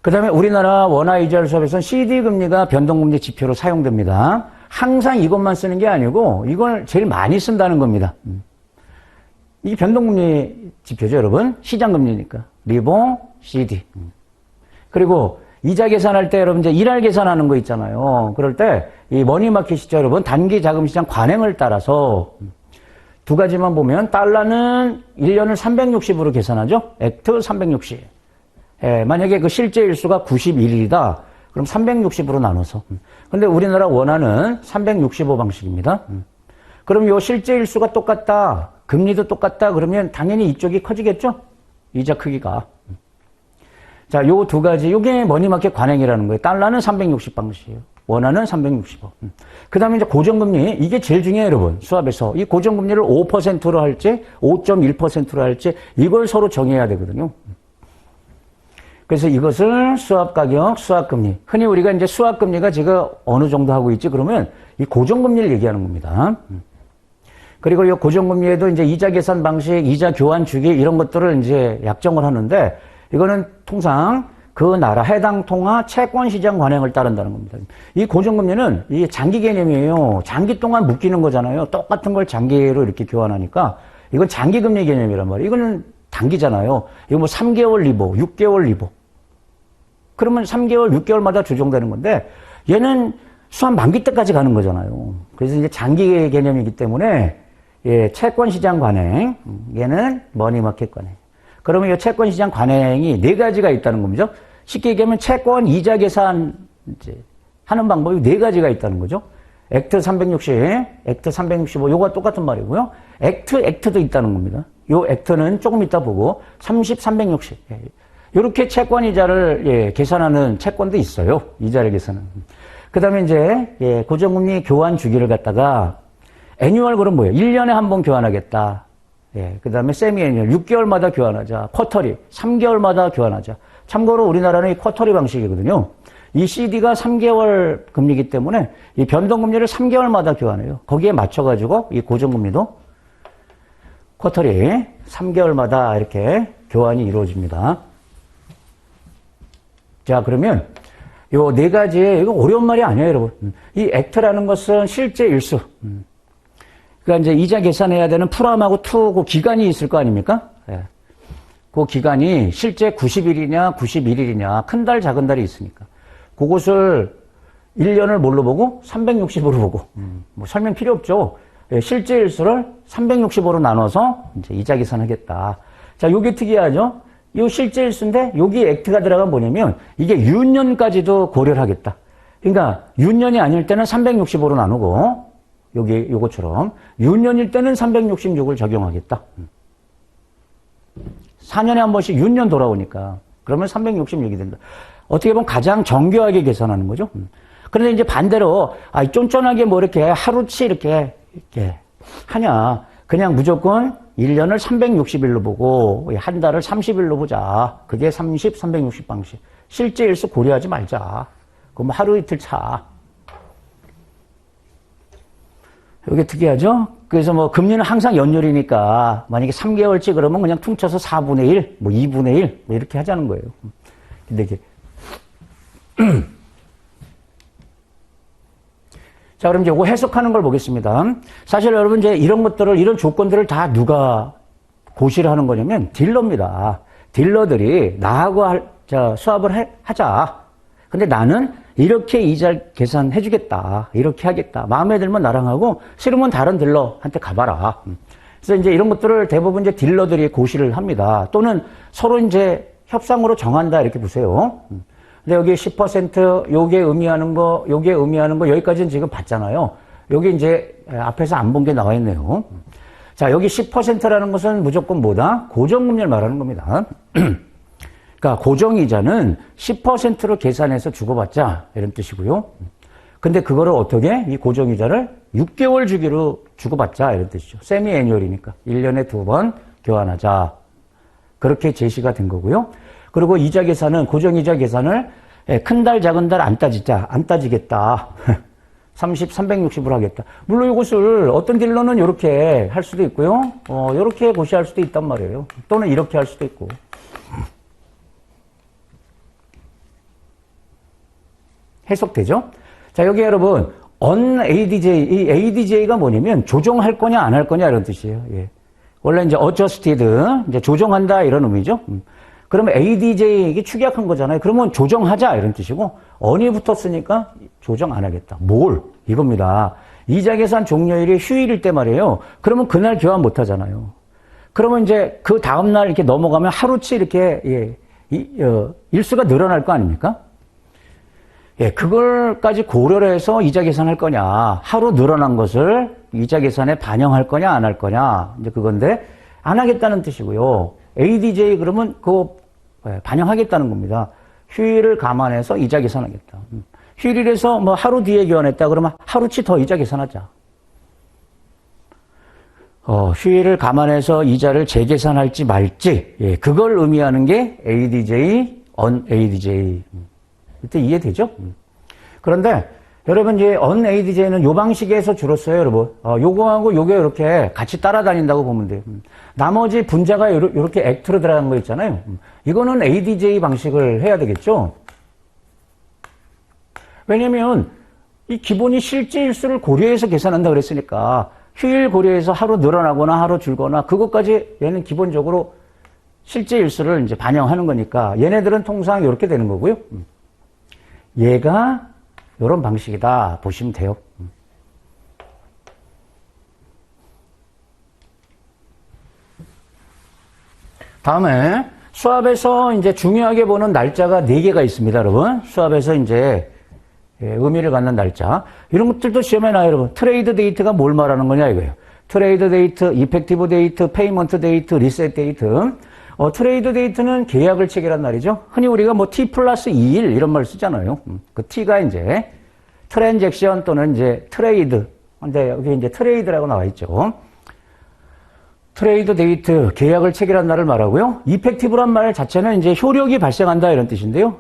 그다음에 우리나라 원화 이자율 수합에서는 CD 금리가 변동금리 지표로 사용됩니다. 항상 이것만 쓰는 게 아니고 이걸 제일 많이 쓴다는 겁니다. 이게 변동금리 지표죠, 여러분. 시장금리니까. 리보, CD. 그리고 이자 계산할 때 여러분 이제 일할 계산하는 거 있잖아요. 그럴 때 이 머니마켓이죠, 여러분. 단기 자금 시장 관행을 따라서 두 가지만 보면 달러는 1년을 360으로 계산하죠. 액트 360. 예, 만약에 그 실제 일수가 91일이다. 그럼 360으로 나눠서. 근데 우리나라 원화는 365 방식입니다. 그럼 요 실제 일수가 똑같다. 금리도 똑같다. 그러면 당연히 이쪽이 커지겠죠? 이자 크기가. 자, 요 두 가지, 요게 머니마켓 관행이라는 거예요. 달러는 360 방식이에요. 원화는 365. 그 다음에 이제 고정금리, 이게 제일 중요해요, 여러분. 수합에서. 이 고정금리를 5%로 할지, 5.1%로 할지, 이걸 서로 정해야 되거든요. 그래서 이것을 수합가격, 수합금리. 흔히 우리가 이제 수합금리가 지금 어느 정도 하고 있지, 그러면 이 고정금리를 얘기하는 겁니다. 그리고 이 고정금리에도 이제 이자 계산 방식, 이자 교환 주기, 이런 것들을 이제 약정을 하는데, 이거는 통상 그 나라 해당 통화 채권 시장 관행을 따른다는 겁니다. 이 고정금리는 이 장기 개념이에요. 장기 동안 묶이는 거잖아요. 똑같은 걸 장기로 이렇게 교환하니까 이건 장기 금리 개념이란 말이에요. 이거는 단기잖아요. 이거 뭐 3개월 리보, 6개월 리보. 그러면 3개월, 6개월마다 조정되는 건데 얘는 수합 만기 때까지 가는 거잖아요. 그래서 이제 장기 개념이기 때문에 예, 채권 시장 관행, 얘는 머니마켓 관행. 그러면 이 채권 시장 관행이 네 가지가 있다는 겁니다. 쉽게 얘기하면 채권 이자 계산 이제 하는 방법이 네 가지가 있다는 거죠. 액트 360, 액트 365, 요거와 똑같은 말이고요. 액트도 있다는 겁니다. 요 액트는 조금 이따 보고 30, 360. 요렇게 채권 이자를 예, 계산하는 채권도 있어요. 이자를 계산하는. 그 다음에 이제 예, 고정금리 교환 주기를 갖다가 애뉴얼 그럼 뭐예요? 1년에 한 번 교환하겠다. 예, 그 다음에 세미 애뉴얼 6개월마다 교환하자. 쿼터리 3개월마다 교환하자. 참고로 우리나라는 이 쿼터리 방식이거든요. 이 CD가 3개월 금리이기 때문에 이 변동금리를 3개월마다 교환해요. 거기에 맞춰가지고 이 고정금리도 쿼터리 3개월마다 이렇게 교환이 이루어집니다. 자, 그러면 요 네 가지, 이거 어려운 말이 아니에요, 여러분. 이 액트라는 것은 실제 일수. 그러니까 이제 이자 계산해야 되는 프람하고 투, 그 기간이 있을 거 아닙니까? 예. 그 기간이 실제 90일이냐, 91일이냐, 큰 달, 작은 달이 있으니까. 그것을 1년을 뭘로 보고? 365로 보고. 뭐 설명 필요 없죠. 예, 실제 일수를 365로 나눠서 이제 이자 계산하겠다. 자, 요게 특이하죠? 요 실제 일수인데 여기 액트가 들어가면 뭐냐면 이게 윤년까지도 고려를 하겠다. 그러니까 윤년이 아닐 때는 365로 나누고 여기 요것처럼 윤년일 때는 366을 적용하겠다. 4년에 한 번씩 윤년 돌아오니까 그러면 366이 된다. 어떻게 보면 가장 정교하게 계산하는 거죠. 그런데 이제 반대로 쫀쫀하게 뭐 이렇게 하루치 이렇게 하냐. 그냥 무조건 1년을 360일로 보고 한 달을 30일로 보자. 그게 30, 360 방식. 실제 일수 고려하지 말자. 그럼 하루 이틀 차. 이게 특이하죠? 그래서 뭐 금리는 항상 연율이니까 만약에 3개월치 그러면 그냥 퉁쳐서 4분의 1, 뭐 2분의 1, 뭐 이렇게 하자는 거예요. 근데 이게 자, 그럼 이제 이거 해석하는 걸 보겠습니다. 사실 여러분 이제 이런 것들을, 이런 조건들을 다 누가 고시를 하는 거냐면 딜러입니다. 딜러들이 나하고 수합을 하자. 근데 나는 이렇게 이자 계산해 주겠다. 이렇게 하겠다. 마음에 들면 나랑 하고 싫으면 다른 딜러한테 가봐라. 그래서 이제 이런 것들을 대부분 이제 딜러들이 고시를 합니다. 또는 서로 이제 협상으로 정한다. 이렇게 보세요. 근데 여기 10% 요게 의미하는 거, 요게 의미하는 거 여기까지는 지금 봤잖아요. 여기 이제 앞에서 안 본 게 나와 있네요. 자, 여기 10%라는 것은 무조건 뭐다? 고정금리를 말하는 겁니다. 그러니까 고정이자는 10%로 계산해서 주고받자 이런 뜻이고요. 근데 그거를 어떻게? 이 고정이자를 6개월 주기로 주고받자 이런 뜻이죠. 세미 애뉴얼이니까 1년에 2번 교환하자. 그렇게 제시가 된 거고요. 그리고 이자 계산은 고정이자 계산을 큰 달 작은 달 안 따지겠다. 30, 360으로 하겠다. 물론 이것을 어떤 딜러는 이렇게 할 수도 있고요. 이렇게 고시할 수도 있단 말이에요. 또는 이렇게 할 수도 있고. 해석되죠? 자, 여기 여러분 unADJ, 이 ADJ가 뭐냐면 조정할 거냐 안 할 거냐 이런 뜻이에요. 예. 원래 이제 adjusted, 이제 조정한다 이런 의미죠. 그러면 ADJ 이게 축약한 거잖아요. 그러면 조정하자 이런 뜻이고 on이 붙었으니까 조정 안 하겠다. 뭘? 이겁니다. 이자 계산 종료일이 휴일일 때 말이에요. 그러면 그날 교환 못 하잖아요. 그러면 이제 그 다음 날 이렇게 넘어가면 하루치 이렇게 일수가 늘어날 거 아닙니까? 예, 그걸까지 고려를 해서 이자 계산할 거냐, 하루 늘어난 것을 이자 계산에 반영할 거냐, 안 할 거냐, 이제 그건데, 안 하겠다는 뜻이고요. ADJ 그러면 그거 반영하겠다는 겁니다. 휴일을 감안해서 이자 계산하겠다. 휴일에서 뭐 하루 뒤에 교환했다 그러면 하루치 더 이자 계산하자. 휴일을 감안해서 이자를 재계산할지 말지, 예, 그걸 의미하는 게 ADJ, unADJ. 이때 이해되죠? 그런데 여러분 이제 unADJ는 요 방식에서 주로 써요, 여러분. 요거하고 요게 이렇게 같이 따라다닌다고 보면 돼요. 나머지 분자가 이렇게 액트로 들어가는 거 있잖아요. 이거는 ADJ 방식을 해야 되겠죠? 왜냐면 이 기본이 실제 일수를 고려해서 계산한다 그랬으니까 휴일 고려해서 하루 늘어나거나 하루 줄거나 그것까지 얘는 기본적으로 실제 일수를 이제 반영하는 거니까 얘네들은 통상 이렇게 되는 거고요. 얘가 이런 방식이다 보시면 돼요. 다음에 수압에서 이제 중요하게 보는 날짜가 4개가 있습니다, 여러분. 수압에서 이제 의미를 갖는 날짜. 이런 것들도 시험에 나와요, 여러분. 트레이드 데이트가 뭘 말하는 거냐 이거예요. 트레이드 데이트, 이펙티브 데이트, 페이먼트 데이트, 리셋 데이트. 트레이드 데이트는 계약을 체결한 날이죠. 흔히 우리가 뭐 T 플러스 2일 이런 말 쓰잖아요. 그 T가 이제 트랜잭션 또는 이제 트레이드, 근데 여기 이제 트레이드라고 나와 있죠. 트레이드 데이트, 계약을 체결한 날을 말하고요. 이펙티브란 말 자체는 이제 효력이 발생한다 이런 뜻인데요.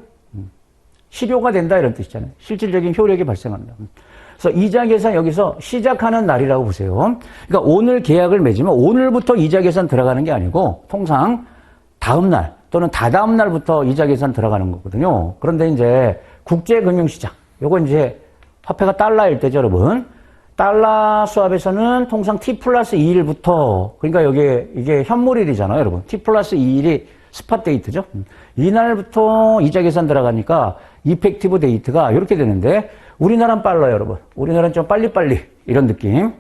실효가 된다 이런 뜻이잖아요. 실질적인 효력이 발생한다. 그래서 이자 계산 여기서 시작하는 날이라고 보세요. 그러니까 오늘 계약을 맺으면 오늘부터 이자 계산 들어가는 게 아니고 통상 다음 날 또는 다다음 날부터 이자 계산 들어가는 거거든요. 그런데 이제 국제금융시장, 요거 이제 화폐가 달러일 때죠, 여러분. 달러 수합에서는 통상 T 플러스 2일부터, 그러니까 이게 현물일이잖아요, 여러분. T 플러스 2일이 스팟 데이트죠. 이날부터 이자 계산 들어가니까 이펙티브 데이트가 이렇게 되는데, 우리나라는 빨라요, 여러분. 우리나라는 좀 빨리빨리, 이런 느낌.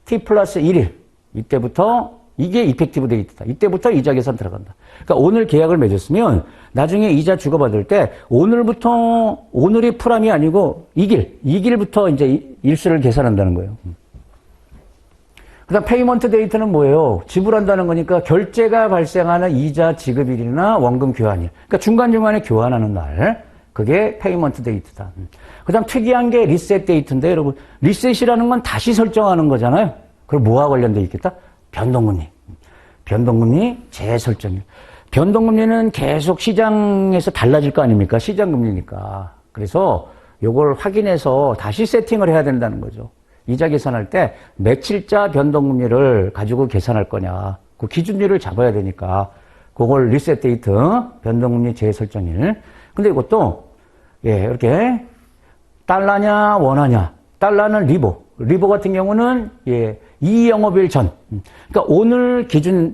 T 플러스 1일, 이때부터 이게 이펙티브 데이트다. 이때부터 이자 계산 들어간다. 그러니까 오늘 계약을 맺었으면 나중에 이자 주고받을 때 오늘부터, 오늘이 풀함이 아니고 이길부터 이제 일수를 계산한다는 거예요. 그 다음 페이먼트 데이트는 뭐예요? 지불한다는 거니까 결제가 발생하는 이자 지급일이나 원금 교환일. 그러니까 중간중간에 교환하는 날. 그게 페이먼트 데이트다. 그 다음 특이한 게 리셋 데이트인데 여러분, 리셋이라는 건 다시 설정하는 거잖아요. 그럼 뭐와 관련되어 있겠다? 변동금리. 변동금리 재설정일. 변동금리는 계속 시장에서 달라질 거 아닙니까? 시장금리니까. 그래서 요걸 확인해서 다시 세팅을 해야 된다는 거죠. 이자 계산할 때 며칠자 변동금리를 가지고 계산할 거냐. 그 기준일을 잡아야 되니까 그걸 리셋 데이트, 변동금리 재설정일. 근데 이것도 이렇게 달러냐 원화냐. 달러는 리보 같은 경우는 이 영업일 전. 그러니까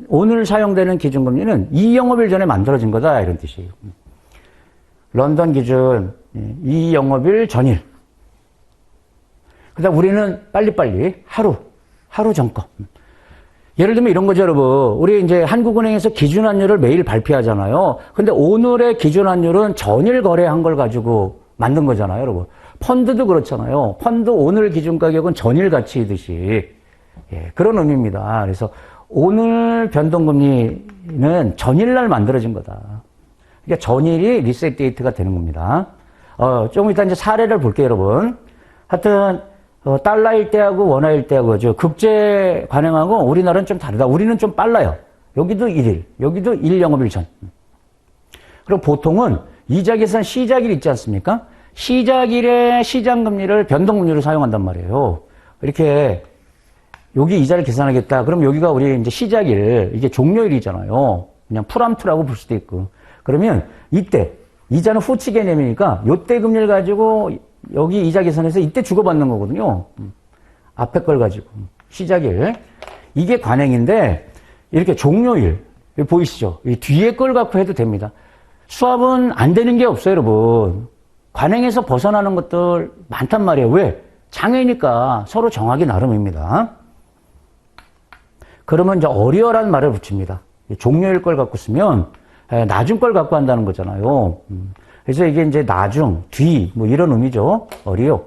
오늘 사용되는 기준금리는 이 영업일 전에 만들어진 거다 이런 뜻이에요. 런던 기준 이 영업일 전일. 그다음 우리는 빨리빨리 하루 전 거. 예를 들면 이런 거죠, 여러분. 우리 이제 한국은행에서 기준환율을 매일 발표하잖아요. 근데 오늘의 기준환율은 전일 거래한 걸 가지고 만든 거잖아요, 여러분. 펀드도 그렇잖아요. 펀드 오늘 기준 가격은 전일 가치이듯이 그런 의미입니다. 그래서 오늘 변동금리는 전일날 만들어진 거다. 그러니까 전일이 리셋 데이트가 되는 겁니다. 조금 이따 이제 사례를 볼게요, 여러분. 하여튼 달러일 때하고 원화일 때하고 국제 관행하고 우리나라는 좀 다르다. 우리는 좀 빨라요. 여기도 1일, 여기도 1영업일 전. 그럼 보통은 이자 계산 시작일 있지 않습니까? 시작일에 시장금리를 변동금리로 사용한단 말이에요. 이렇게 여기 이자를 계산하겠다. 그럼 여기가 우리 이제 시작일, 이게 종료일이잖아요. 그냥 풀암투라고 볼 수도 있고. 그러면 이때 이자는 후치 개념이니까 요때 금리를 가지고 여기 이자 계산해서 이때 주고받는 거거든요. 앞에 걸 가지고 시작일. 이게 관행인데 이렇게 종료일 보이시죠? 이 뒤에 걸 갖고 해도 됩니다. 수합은 안 되는 게 없어요, 여러분. 관행에서 벗어나는 것들 많단 말이에요. 왜? 장애니까 서로 정하기 나름입니다. 그러면 이제 어리어란 말을 붙입니다. 종료일 걸 갖고 쓰면 나중 걸 갖고 한다는 거잖아요. 그래서 이게 이제 나중, 뒤, 뭐 이런 의미죠. 어리어.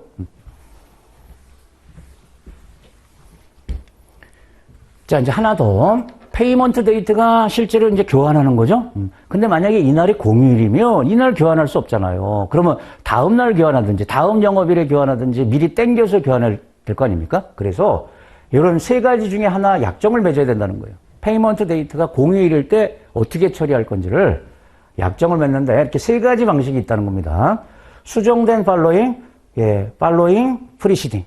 자, 이제 하나 더. 페이먼트 데이트가 실제로 이제 교환하는 거죠. 근데 만약에 이날이 공휴일이면 이날 교환할 수 없잖아요. 그러면 다음 날 교환하든지 다음 영업일에 교환하든지 미리 땡겨서 교환할 될 거 아닙니까? 그래서 이런 세 가지 중에 하나 약정을 맺어야 된다는 거예요. 페이먼트 데이트가 공휴일일 때 어떻게 처리할 건지를 약정을 맺는데 이렇게 세 가지 방식이 있다는 겁니다. 수정된 팔로잉, 팔로잉, 프리시딩.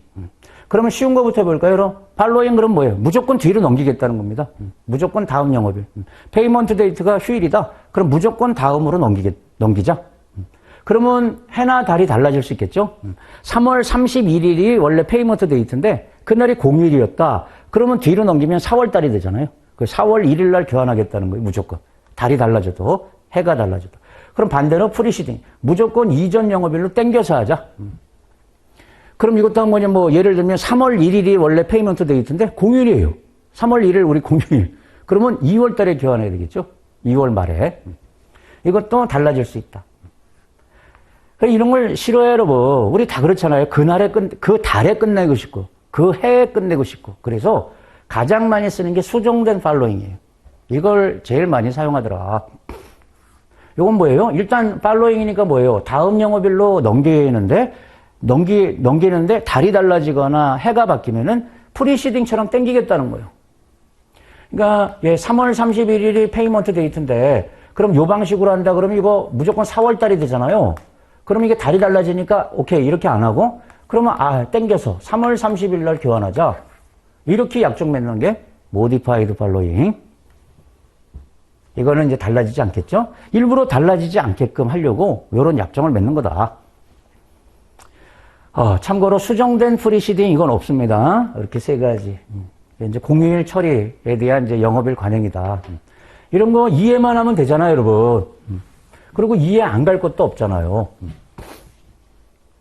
그러면 쉬운 거부터 해볼까요? 그럼 팔로잉 그럼 뭐예요? 무조건 뒤로 넘기겠다는 겁니다. 무조건 다음 영업일. 페이먼트 데이트가 휴일이다. 그럼 무조건 다음으로 넘기자. 그러면 해나 달이 달라질 수 있겠죠? 3월 31일이 원래 페이먼트 데이트인데 그날이 공휴일이었다. 그러면 뒤로 넘기면 4월 달이 되잖아요. 그 4월 1일 날 교환하겠다는 거예요. 무조건. 달이 달라져도 해가 달라져도. 그럼 반대로 프리시딩. 무조건 이전 영업일로 땡겨서 하자. 그럼 이것도 한 번에 뭐 예를 들면 3월 1일이 원래 페이먼트 데이트인데 공휴일이에요. 3월 1일 우리 공휴일. 그러면 2월 달에 교환해야 되겠죠? 2월 말에. 이것도 달라질 수 있다. 이런 걸 싫어해요, 여러분. 우리 다 그렇잖아요. 그 달에 끝내고 싶고, 그 해에 끝내고 싶고. 그래서 가장 많이 쓰는 게 수정된 팔로잉이에요. 이걸 제일 많이 사용하더라. 이건 뭐예요? 일단 팔로잉이니까 뭐예요? 다음 영업일로 넘기는데 넘기는데 달이 달라지거나 해가 바뀌면은 프리시딩처럼 땡기겠다는 거예요. 그러니까 3월 31일이 페이먼트 데이트인데 그럼 요 방식으로 한다 그러면 이거 무조건 4월 달이 되잖아요. 그럼 이게 달이 달라지니까 오케이 이렇게 안 하고 그러면 땡겨서 3월 30일 날 교환하자. 이렇게 약정 맺는 게 modified following. 이거는 이제 달라지지 않겠죠? 일부러 달라지지 않게끔 하려고 이런 약정을 맺는 거다. 참고로 수정된 프리시딩 이건 없습니다. 이렇게 세 가지. 이제 공휴일 처리에 대한 이제 영업일 관행이다. 이런 거 이해만 하면 되잖아요, 여러분. 그리고 이해 안 갈 것도 없잖아요.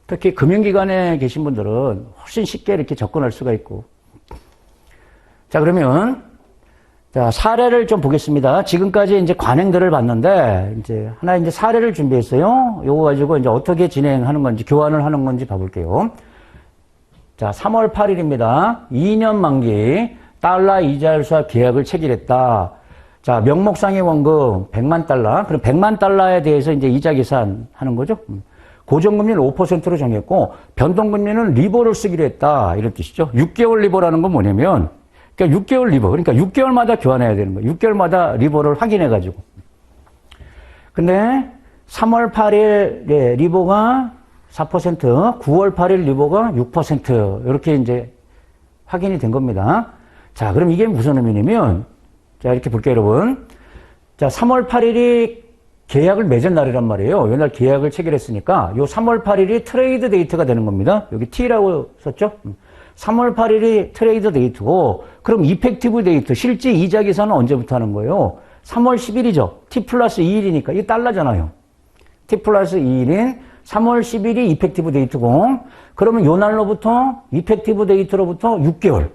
특히 금융기관에 계신 분들은 훨씬 쉽게 이렇게 접근할 수가 있고. 자, 그러면, 자, 사례를 좀 보겠습니다. 지금까지 이제 관행들을 봤는데, 이제 하나 이제 사례를 준비했어요. 요거 가지고 이제 어떻게 진행하는 건지, 교환을 하는 건지 봐볼게요. 자, 3월 8일입니다. 2년 만기, 달러 이자율 수합 계약을 체결했다. 자, 명목상의 원금 100만 달러. 그럼 100만 달러에 대해서 이제 이자 계산하는 거죠. 고정금리는 5%로 정했고, 변동금리는 리보를 쓰기로 했다. 이런 뜻이죠. 6개월 리보라는 건 뭐냐면, 그러니까 6개월 리보. 그러니까 6개월마다 교환해야 되는 거예요. 6개월마다 리보를 확인해가지고. 근데 3월 8일 리보가 4%, 9월 8일 리보가 6%. 이렇게 이제 확인이 된 겁니다. 자, 그럼 이게 무슨 의미냐면, 자, 이렇게 볼게요, 여러분. 자, 3월 8일이 계약을 맺은 날이란 말이에요. 이날 계약을 체결했으니까, 요 3월 8일이 트레이드 데이트가 되는 겁니다. 여기 T라고 썼죠? 3월 8일이 트레이드 데이트고, 그럼 이펙티브 데이트, 실제 이자 계산은 언제부터 하는 거예요? 3월 10일이죠. T 플러스 2일이니까, 이게 달러잖아요. T 플러스 2일인 3월 10일이 이펙티브 데이트고, 그러면 요 날로부터, 이펙티브 데이트로부터 6개월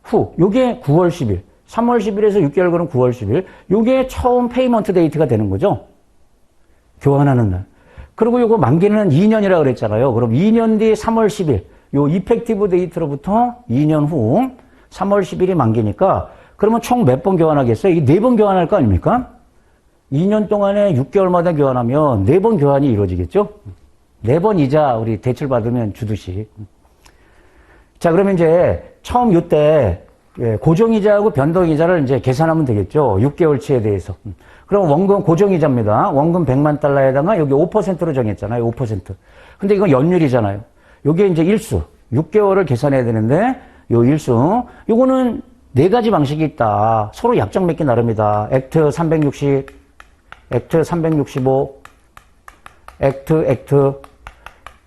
후, 요게 9월 10일. 3월 10일에서 6개월 그럼 9월 10일. 요게 처음 페이먼트 데이트가 되는 거죠. 교환하는 날. 그리고 요거 만기는 2년이라고 그랬잖아요. 그럼 2년 뒤 3월 10일. 요 이펙티브 데이트로부터 2년 후 3월 10일이 만기니까 그러면 총 몇 번 교환하겠어요? 이 4번 교환할 거 아닙니까? 2년 동안에 6개월마다 교환하면 4번 교환이 이루어지겠죠? 4번 이자 우리 대출 받으면 주듯이. 자, 그러면 이제 처음 요때 고정이자하고 변동이자를 이제 계산하면 되겠죠. 6개월치에 대해서. 그럼 원금 고정이자입니다. 원금 100만 달러에다가 여기 5%로 정했잖아요. 5%. 근데 이건 연율이잖아요. 요게 이제 일수. 6개월을 계산해야 되는데 요 일수. 요거는 4가지 방식이 있다. 서로 약정 맺기 나름이다. 액트 360, 액트 365, 액트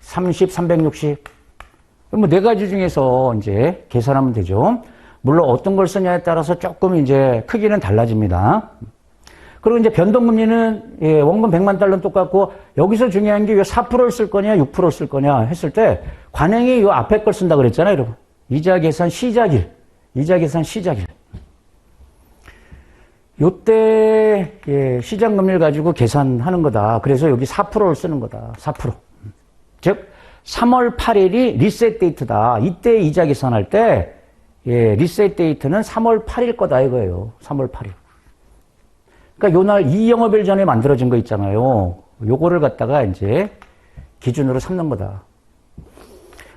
30, 360. 뭐 4가지 중에서 이제 계산하면 되죠. 물론 어떤 걸 쓰냐에 따라서 조금 이제 크기는 달라집니다. 그리고 이제 변동금리는 원금 100만 달러는 똑같고 여기서 중요한 게 4%를 쓸 거냐 6%를 쓸 거냐 했을 때 관행이 요 앞에 걸 쓴다 그랬잖아요, 여러분. 이자 계산 시작일. 이자 계산 시작일. 요때 시장 금리를 가지고 계산하는 거다. 그래서 여기 4%를 쓰는 거다. 4%. 즉 3월 8일이 리셋 데이트다. 이때 이자 계산할 때 리셋 데이트는 3월 8일 거다 이거예요. 3월 8일. 그러니까 요 날 이 영업일 전에 만들어진 거 있잖아요. 요거를 갖다가 이제 기준으로 삼는 거다.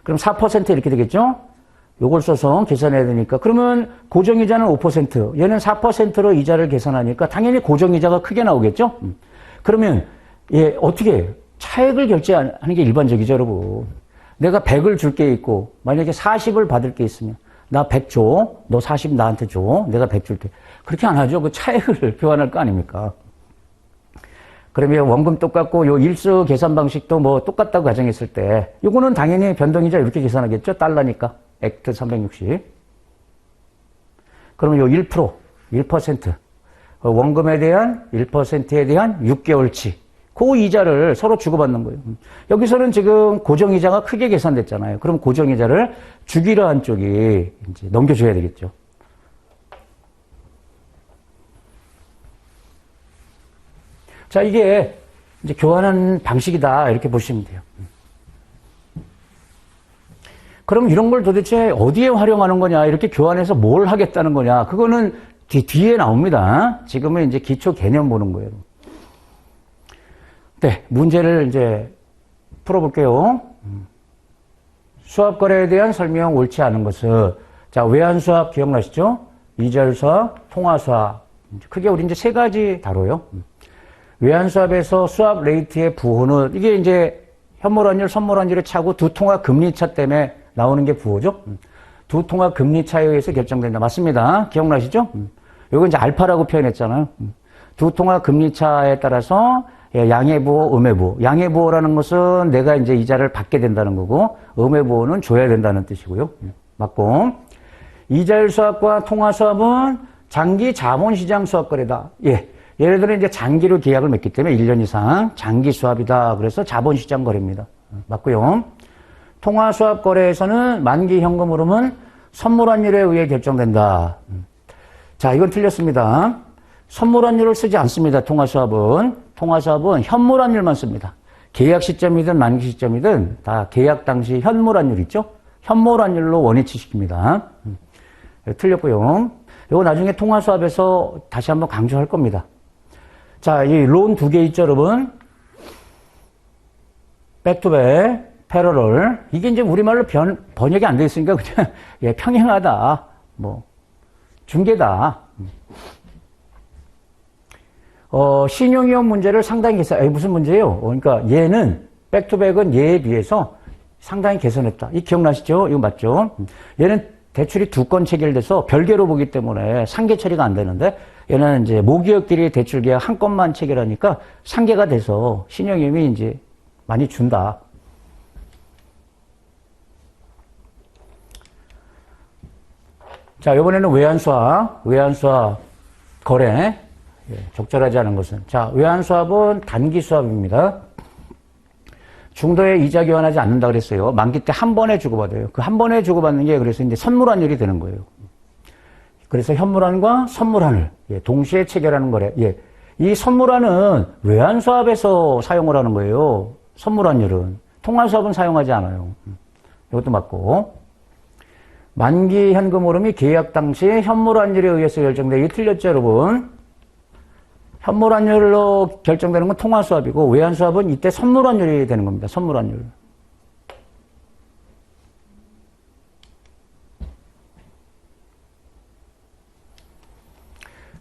그럼 4% 이렇게 되겠죠? 요걸 써서 계산해야 되니까. 그러면 고정이자는 5%, 얘는 4%로 이자를 계산하니까 당연히 고정이자가 크게 나오겠죠? 그러면 어떻게 해요? 차액을 결제하는 게 일반적이죠, 여러분. 내가 100을 줄 게 있고 만약에 40을 받을 게 있으면 나 100 줘. 너 40 나한테 줘. 내가 100 줄게. 그렇게 안 하죠. 그 차액을 교환할 거 아닙니까? 그러면 원금 똑같고 요 일수 계산 방식도 뭐 똑같다고 가정했을 때 요거는 당연히 변동이자 이렇게 계산하겠죠. 달러니까. 액트 360. 그러면 요 1%, 원금에 대한 1%에 대한 6개월치. 그 이자를 서로 주고받는 거예요. 여기서는 지금 고정이자가 크게 계산됐잖아요. 그럼 고정이자를 주기로 한 쪽이 이제 넘겨줘야 되겠죠. 자, 이게 이제 교환하는 방식이다. 이렇게 보시면 돼요. 그럼 이런 걸 도대체 어디에 활용하는 거냐? 이렇게 교환해서 뭘 하겠다는 거냐? 그거는 뒤에 나옵니다. 지금은 이제 기초 개념 보는 거예요. 네, 문제를 이제 풀어볼게요. 수압 거래에 대한 설명 옳지 않은 것은 자, 외환 수압 기억나시죠? 이자율 수압, 통화 수압. 크게 우리 이제 세 가지 다뤄요. 외환 수압에서 수압 레이트의 부호는 이게 이제 현물환율, 선물환율의 차고 두 통화 금리 차 때문에 나오는 게 부호죠. 두 통화 금리 차에 의해서 결정된다. 맞습니다. 기억나시죠? 요거 이제 알파라고 표현했잖아요. 두 통화 금리 차에 따라서 양의 부호, 음의 부호. 양의 부호라는 것은 내가 이제 이자를 받게 된다는 거고, 음의 부호는 줘야 된다는 뜻이고요. 맞고. 이자율 수합과 통화 수합은 장기 자본시장 수합 거래다. 예. 예를 들어 이제 장기로 계약을 맺기 때문에 1년 이상 장기 수합이다. 그래서 자본시장 거래입니다. 맞고요. 통화 수합 거래에서는 만기 현금 흐름은 선물환율에 의해 결정된다. 자, 이건 틀렸습니다. 선물환율을 쓰지 않습니다. 통화 수합은. 통화 수합은 현물환율만 씁니다. 계약 시점이든 만기 시점이든 다 계약 당시 현물환율 있죠? 현물환율로 원위치 시킵니다. 틀렸고요. 이거 나중에 통화 수합에서 다시 한번 강조할 겁니다. 자, 이 론 두 개 있죠, 여러분? 백투백, 패러럴. 이게 이제 우리말로 번역이 안 돼 있으니까 그냥, 예, 평행하다. 뭐, 중개다. 신용위험 문제를 상당히 무슨 문제예요? 그러니까 얘는, 백투백은 얘에 비해서 상당히 개선했다. 이 기억나시죠? 이거 맞죠? 얘는 대출이 두 건 체결돼서 별개로 보기 때문에 상계 처리가 안 되는데 얘는 이제 모기업끼리 대출 계약 한 건만 체결하니까 상계가 돼서 신용위험이 이제 많이 준다. 자, 이번에는 외환수합 거래. 예, 적절하지 않은 것은. 자, 외환수합은 단기 수합입니다. 중도에 이자 교환하지 않는다 그랬어요. 만기 때 한 번에 주고받아요. 그 한 번에 주고받는 게 그래서 이제 선물환율이 되는 거예요. 그래서 현물환과 선물환을 예, 동시에 체결하는 거래. 예. 이 선물환은 외환수합에서 사용을 하는 거예요. 선물환율은. 통화수합은 사용하지 않아요. 이것도 맞고. 만기 현금 흐름이 계약 당시 현물환율에 의해서 결정돼. 이게 틀렸죠, 여러분? 현물환율로 결정되는 건 통화수합이고 외환수합은 이때 선물환율이 되는 겁니다. 선물환율.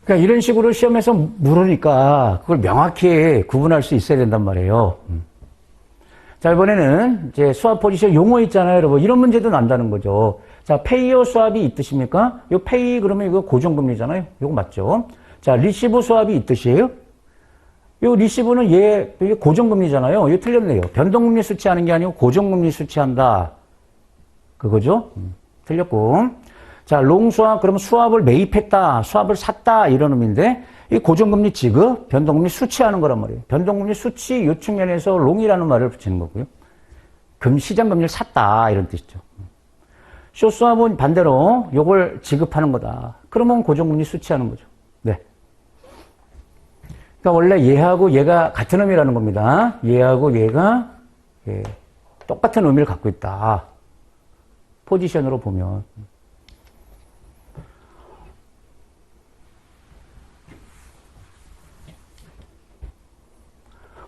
그러니까 이런 식으로 시험에서 물으니까 그걸 명확히 구분할 수 있어야 된단 말이에요. 자, 이번에는 이제 수합 포지션 용어 있잖아요, 여러분. 이런 문제도 난다는 거죠. 자, 페이어 수합이 있듯입니까? 요 페이 그러면 이거 고정금리잖아요. 이거 맞죠? 자, 리시브 수합이 있듯이에요. 요 리시브는 이게 고정금리잖아요. 이거 틀렸네요. 변동금리 수취하는 게 아니고 고정금리 수취한다. 그거죠? 틀렸고. 자, 롱 수합, 그러면 수합을 매입했다, 수합을 샀다, 이런 의미인데, 이 고정금리 지급, 변동금리 수취하는 거란 말이에요. 변동금리 수취, 요 측면에서 롱이라는 말을 붙이는 거고요. 시장금리를 샀다, 이런 뜻이죠. 숏수합은 반대로 요걸 지급하는 거다. 그러면 고정금리 수취하는 거죠. 네. 그러니까 원래 얘하고 얘가 같은 의미라는 겁니다. 얘하고 얘가 예, 똑같은 의미를 갖고 있다. 포지션으로 보면.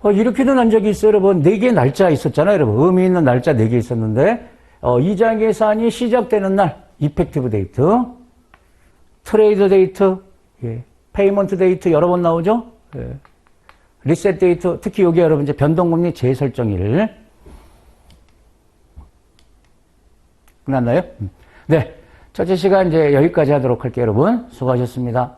이렇게도 난 적이 있어요, 여러분. 4개의 날짜 있었잖아요, 여러분. 의미 있는 날짜 4개 있었는데, 이자 계산이 시작되는 날, 이펙티브 데이트, 트레이드 데이트, 예, 페이먼트 데이트 여러 번 나오죠? 예. 리셋 데이트, 특히 여기 여러분 이제 변동금리 재설정일. 끝났나요? 네. 첫째 시간 이제 여기까지 하도록 할게요, 여러분. 수고하셨습니다.